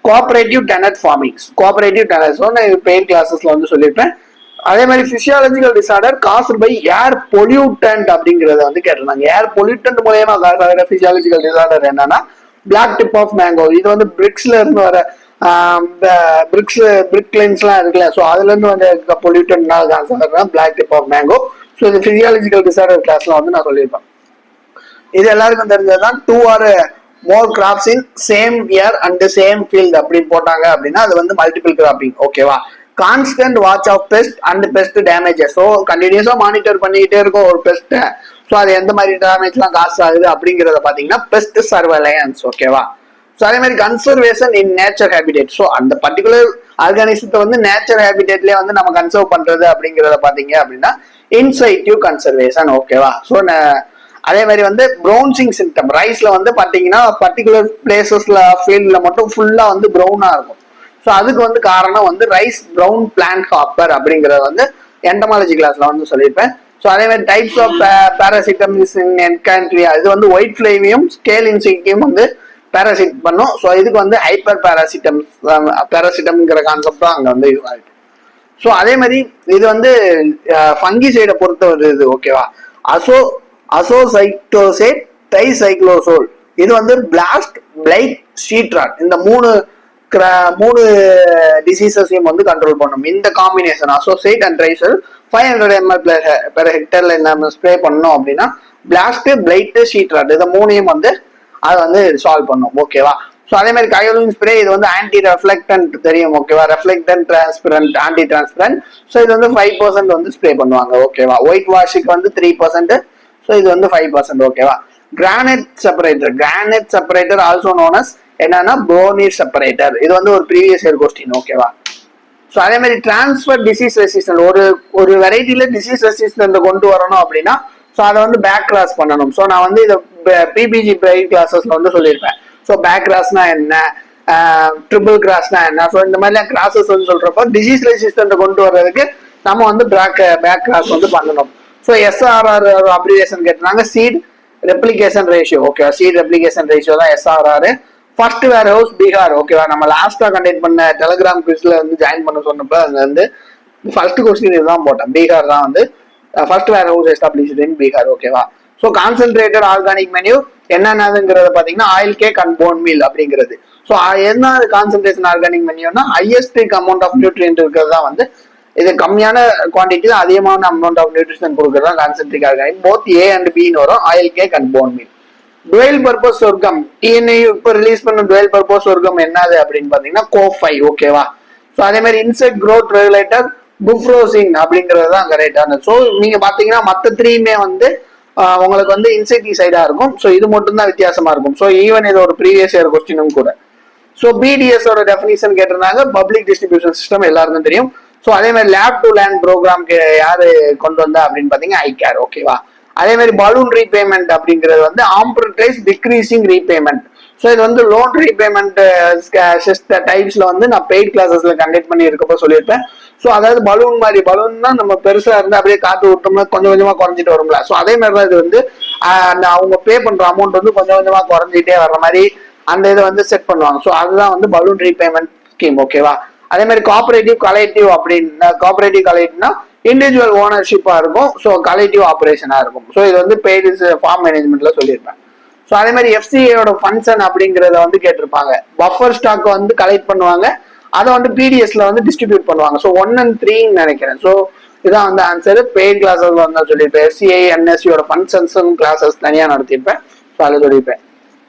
cooperative tenant farming, cooperative tenant. So நான் பெயின் கிளாஸஸ்ல வந்து சொல்லியிருப்பேன். அதே மாதிரி physiological disorder caused by air pollutant அப்படிங்கறத வந்து கேட்டிருந்தாங்க. ஏர் பொல்யூட்டன்ட் மூலமா காசு பிசியாலஜிக்கல் டிசார்டர் என்னன்னா பிளாக் டிப் ஆஃப் மேங்கோ. இது வந்து பிரிக்ஸ்ல இருந்து வர பிரிக் லைன்ஸ் எல்லாம் இருக்குல்ல, ஸோ அதுல இருந்து வந்து பொல்யூட்டன்ட்னால cancer black tip of mango. So இது பிசியாலஜிக்கல் டிசார்டர் கிளாஸ்ல வந்து நான் சொல்லியிருப்பேன். இது எல்லாருக்கும் தெரிஞ்சதுதான். 2 or more crops in same year and the same field அப்படின்னு போட்டாங்க அப்படின்னா அது வந்து மல்டிபிள் கிராப்பிங். ஓகேவா, constant watch of pest and pest damages. ஸோ கண்டினியூஸா மானிட்டர் பண்ணிக்கிட்டே இருக்கும் ஒரு பெஸ்ட். ஸோ அது எந்த மாதிரி டேமேஜ்லாம் காசு ஆகுது அப்படிங்கிறத பாத்தீங்கன்னா பெஸ்ட் சர்வேலன்ஸ். ஓகேவா, ஸோ அதே மாதிரி conservation in nature habitat. So அந்த பர்டிகுலர் ஆர்கானிசத்தை வந்து நேச்சர் ஹேபிடேட்லயே வந்து நம்ம கன்சர்வ் பண்றது அப்படிங்கிறத பாத்தீங்க அப்படின்னா இன்சைட்டிவ் கன்சர்வேஷன். ஓகேவா, ஸோ அதே மாதிரி வந்து ப்ரௌன்சிங் சிம்டம். ரைஸ்ல வந்து பாத்தீங்கன்னா பர்டிகுலர் பிளேசஸ்ல ஃபீல்ட்ல மட்டும் ஃபுல்லா வந்து ப்ரௌனா இருக்கும். ஸோ அதுக்கு வந்து காரணம் வந்து ரைஸ் ப்ரௌன் பிளான்ட் ஹாப்பர் அப்படிங்கறத வந்து எண்டமாலஜி கிளாஸ்ல வந்து சொல்லியிருப்பேன். ஸோ அதே மாதிரி டைப்ஸ் ஆஃப் பேராசிட்டம் என்கான்ட்ரியா, இது வந்து ஒயிட் ஃபிளேமியும் ஸ்கேல் இன்செக்டியும் வந்து பேராசிட் பண்ணும். ஸோ இதுக்கு வந்து ஹைப்பர் பேராசிட்டம்ங்கிற கான்செப்ட் தான் அங்க வந்து யூஸ் ஆயிருக்கு. ஸோ அதே மாதிரி இது வந்து ஃபங்கி சைடை பொறுத்த ஒரு இது. ஓகேவா, அசோசைட்டோசேட் ட்ரைசைக்ளோசோல், இது வந்து பிளாஸ்ட் பிளைட் ஷீட்ராட், இந்த மூணு டிசீசஸையும் வந்து கண்ட்ரோல் பண்ணும். இந்த காம்பினேஷன் அசோசைட் அண்ட் ட்ரைசல் 500 ml பெர் ஹெக்டர்ல நம்ம ஸ்ப்ரே பண்ணோம் அப்படின்னா பிளாஸ்ட் பிளைட் ஷீட்ராட் இந்த மூணையும் வந்து அதை வந்து சால்வ் பண்ணும். ஓகேவா, ஸோ அதே மாதிரி கயோலின் ஸ்ப்ரே, இது வந்து ஆன்டி ரெஃப்ளெக்டன்ட் தெரியும். ஓகேவா, ரெஃப்ளெக்டன்ட் டிரான்ஸ்பரண்ட் ஆன்டி டிரான்ஸ்பரண்ட். ஸோ இது வந்து 5% வந்து ஸ்ப்ரே பண்ணுவாங்க. ஓகேவா, ஒயிட் வாஷுக்கு வந்து 3%. ஸோ இது வந்து 5%. ஓகேவா, granite separator also known as என்னன்னா ப்ரோனீர் செப்பரேட்டர். இது வந்து ஒரு ப்ரீவியஸ் இயர் கொஸ்டின். ஓகேவா, ஸோ அதே மாதிரி டிரான்ஸ்ஃபர் டிசீஸ் ரெசிஸ்டன்ட், ஒரு வெரைட்டில டிசீஸ் ரெசிஸ்டன்ட் கொண்டு வரணும் அப்படின்னா ஸோ அதை வந்து பேக் கிராஸ் பண்ணணும். ஸோ நான் வந்து இதை பிபிஜி பிரைட் கிளாஸஸ்ல வந்து சொல்லியிருப்பேன். ஸோ பேக் கிராஸ்னா என்ன, ட்ரிபிள் கிராஸ்னா என்ன, ஸோ இந்த மாதிரிலாம் கிராஸஸ் வந்து சொல்றப்போ டிசீஸ் ரெசிஸ்டன்ட் கொண்டு வர்றதுக்கு நம்ம வந்து பேக் கிராஸ் வந்து பண்ணணும். ஸோ எஸ்ஆர்ஆர் அப்ரிவேஷன் கேட்டாங்க, சீட் ரெப்ளிகேஷன் ரேஷியோ. ஓகேவா, சீட் ரெப்ளிகேஷன் ரேஷியோ தான் எஸ்ஆர்ஆர். ஃபர்ஸ்ட் வேர் ஹவுஸ் பீகார். ஓகேவா, நம்ம லாஸ்டா கண்டக்ட் பண்ண டெலிகிராம் குவிஸ்ல வந்து ஜாயின் பண்ண சொன்னப்ப அங்க வந்து ஃபர்ஸ்ட் கொஸ்டின் இதுதான் போட்டேன். பீகார் தான் வந்து first warehouse established in Bihar. ஓகேவா, ஸோ கான்சென்ட்ரேட்டட் ஆர்கானிக் மெனியூ என்னென்னதுங்கிறத பாத்தீங்கன்னா oil cake and bone meal அப்படிங்கிறது. ஸோ என்ன கான்சென்ட்ரேஷன் ஆர்கானிக் மெனியூனா ஹையஸ்ட் அமௌண்ட் ஆஃப் நியூட்ரியன்ட் இருக்கிறது தான் வந்து இது கம்மியான குவான்டிட்டியில் அதிகமான அமௌண்ட் ஆஃப் நியூட்ரிஷன் கொடுக்கறது தான் concentric organic. Both A and பின்னு வரும், oil cake and bone meal. Dual purpose சொர்க்கம் டிஎன்ஏ இப்போ ரிலீஸ் பண்ண டுவெல் பர்பஸ் சொர்க்கம் என்னது அப்படின்னு பாத்தீங்கன்னா கோ5, ஓகேவா. ஸோ அதே மாதிரி இன்செக்ட் க்ரோத் ரெகுலேட்டர் புஃப்ரோசின் அப்படிங்கிறது தான் கரெக்டான. ஸோ நீங்க பாத்தீங்கன்னா மற்ற த்ரீமே வந்து உங்களுக்கு வந்து இன்செக்டிசைடா இருக்கும். ஸோ இது மட்டும் தான் வித்தியாசமா இருக்கும். ஸோ ஈவன் இது ஒரு ப்ரீவியஸ் இயர் கொஸ்டினும் கூட. ஸோ பிடிஎஸ் ஓட டெஃபினிஷன் கேட்டிருந்தாங்க, பப்ளிக் டிஸ்ட்ரிபியூஷன் சிஸ்டம் எல்லாருக்கும் தெரியும். ஸோ அதே மாதிரி லேப் டு லேண்ட் ப்ரோக்ராம்க்கு யாரு கொண்டு வந்தா அப்படின்னு பாத்தீங்கன்னா ஐகேர், ஓகேவா. அதே மாதிரி பலூன் ரீபேமெண்ட் அப்படிங்கிறது வந்து ஆம்பர்டைஸ் டிக்ரீசிங் ரீபேமெண்ட். ஸோ இது வந்து லோன் ரீபேமெண்ட் டைப்ஸ்ல வந்து நான் பெய்ட் கிளாஸஸ்ல கண்டக்ட் பண்ணி இருக்கப்போ சொல்லியிருப்பேன். ஸோ அதாவது பலூன் மாதிரி, பலூன்னா நம்ம பெருசா இருந்து அப்படியே காத்து விட்டோம்னா கொஞ்சம் கொஞ்சமா குறைஞ்சிட்டு வரும்ல. ஸோ அதே மாதிரி தான் இது வந்து அவங்க பே பண்ற அமௌண்ட் வந்து கொஞ்சம் கொஞ்சமா குறைஞ்சிட்டே வர்ற மாதிரி அந்த இதை வந்து செட் பண்ணுவாங்க. ஸோ அதுதான் வந்து பலூன் ரீபேமெண்ட் ஸ்கீம், ஓகேவா. அதே மாதிரி கோஆபரேட்டிவ் கலெக்டிவ் அப்படின்னா, கோஆபரேட்டிவ் கலெக்டிவ்னா இண்டிவிஜுவல் ஓனர்ஷிப்பா இருக்கும். ஸோ கலெக்டிவ் ஆப்ரேஷனா இருக்கும். ஸோ இது வந்து பெய்டு ஃபார்ம் மேனேஜ்மெண்ட்ல சொல்லியிருப்பேன். ஸோ அதே மாதிரி எஃப்சிஏயோட ஃபங்க்ஷன் அப்படிங்கிறத வந்து கேட்டிருப்பாங்க. பஃபர் ஸ்டாக் வந்து கலெக்ட் பண்ணுவாங்க, அதை வந்து பிடிஎஸ்ல வந்து டிஸ்ட்ரிபியூட் பண்ணுவாங்க. ஸோ 1 and 3 நினைக்கிறேன். ஸோ இதான் வந்து ஆன்சர். பெய்ட் கிளாஸஸ் வந்து சொல்லியிருப்பேன். எஃப்சிஐ என்எஸ்சியோட ஃபங்க்ஷன்ஸ் கிளாஸஸ் தனியாக நடத்தியிருப்பேன். ஸோ அதை சொல்லியிருப்பேன்.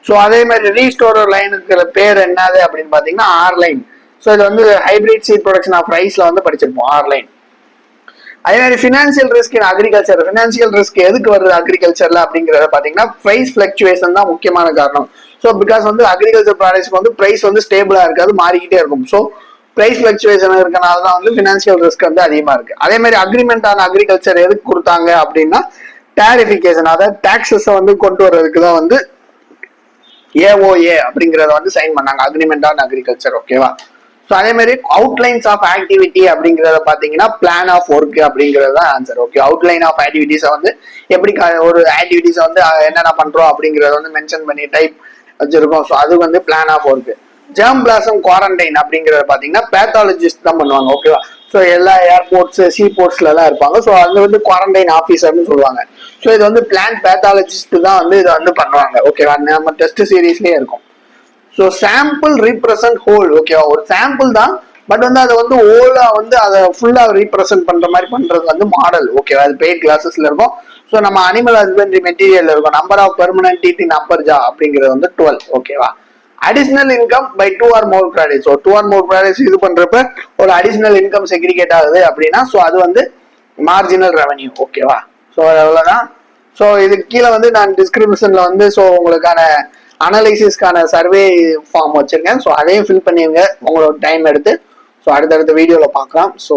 ஸோ அதே மாதிரி ரீஸ்டோரர் லைனுக்கு பேர் என்னது அப்படின்னு பாத்தீங்கன்னா ஆர் லைன். ஸோ இது வந்து ஹைபிரிட் சீட் ப்ரொடக்ஷன் ஆஃப் ரைஸ்ல வந்து படிச்சிருப்போம், ஆர் லைன். அதே மாதிரி financial risk in agriculture. Financial risk எதுக்கு வருது அக்ரிகல்ச்சர்ல அப்படிங்கிறத பாத்தீங்கன்னா பிரைஸ் பிளக்சுவேஷன் தான் முக்கியமான காரணம். ஸோ பிகாஸ் வந்து அக்ரிகல்ச்சர் ப்ராடக்ட்ஸ்க்கு வந்து பிரைஸ் வந்து ஸ்டேபிளா இருக்காது, மாறிக்கிட்டே இருக்கும். ஸோ பிரைஸ் பிளக்சுவேஷன் இருக்கனால தான் வந்து ஃபினான்சியல் ரிஸ்க் வந்து அதிகமா இருக்கு. அதே மாதிரி அக்ரிமெண்ட் ஆன அக்ரிகல்ச்சர் எதுக்கு கொடுத்தாங்க அப்படின்னா டேரிஃபிகேஷன், அதாவது டாக்ஸஸ் வந்து கொண்டு வர்றதுக்கு தான் வந்து ஏஓஏ அப்படிங்கறத வந்து சைன் பண்ணாங்க, அக்ரிமெண்ட் ஆன் அக்ரிகல்ச்சர், ஓகேவா. ஸோ அதே மாதிரி அவுட்லைன்ஸ் ஆஃப் ஆக்டிவிட்டி அப்படிங்கிறத பாத்தீங்கன்னா பிளான் ஆஃப் ஒர்க் அப்படிங்கிறது தான் ஆன்சர், ஓகே. அவுட்லைன் ஆஃப் ஆக்டிவிட்டிஸை வந்து எப்படி ஒரு ஆக்டிவிட்டிஸை வந்து என்னென்ன பண்றோம் அப்படிங்கறத வந்து மென்ஷன் பண்ணி டைப் வச்சிருக்கோம். ஸோ அது வந்து plan of work. Germplasm quarantine அப்படிங்கறத பாத்தீங்கன்னா பேத்தாலஜிஸ்ட் தான் பண்ணுவாங்க, ஓகேவா. ஸோ எல்லா ஏர்போர்ட்ஸ் சீ போர்ட்ஸ்ல எல்லாம் இருப்பாங்க. ஸோ அது வந்து குவாரண்டைன் ஆஃபீஸர்னு சொல்லுவாங்க. ஸோ இது வந்து பிளான்ட் பேத்தாலஜிஸ்ட் தான் வந்து இதை வந்து பண்ணுவாங்க, ஓகேவா. நம்ம டெஸ்ட் சீரீஸ்லயே இருக்கும். ஸோ சாம்பிள் ரீப்ரசன்ட் ஹோல், ஓகேவா. ஒரு சாம்பிள் தான், பட் வந்து அதை வந்து ஹோலா வந்து அதை ஃபுல்லா ரீப்ரசன்ட் பண்ற மாதிரி பண்றது வந்து மாடல், ஓகேவா. அது பெய்ட் கிளாஸஸ்ல இருக்கும். ஸோ நம்ம அனிமல் ஹஸ்பண்டரி மெட்டீரியல் இருக்கும். Number of permanent teeth in upper jaw அப்படிங்கிறது வந்து 12, ஓகேவா. Additional income by 2 or more products. So 2 or more products இது பண்றப்ப ஒரு அடிஷனல் இன்கம் செக்ரிகேட் ஆகுது அப்படின்னா ஸோ அது வந்து மார்ஜினல் ரெவன்யூ, ஓகேவா. ஸோ அவ்வளவுதான். ஸோ இதுக்கு கீழே வந்து நான் டிஸ்கிரிப்ஷன்ல வந்து ஸோ உங்களுக்கான அனலைசிஸ்க்கான சர்வே ஃபார்ம் வச்சிருக்கேன். ஸோ அதையும் ஃபில் பண்ணிருங்க உங்களோட டைம் எடுத்து. ஸோ அடுத்தடுத்த வீடியோல பார்க்கலாம். ஸோ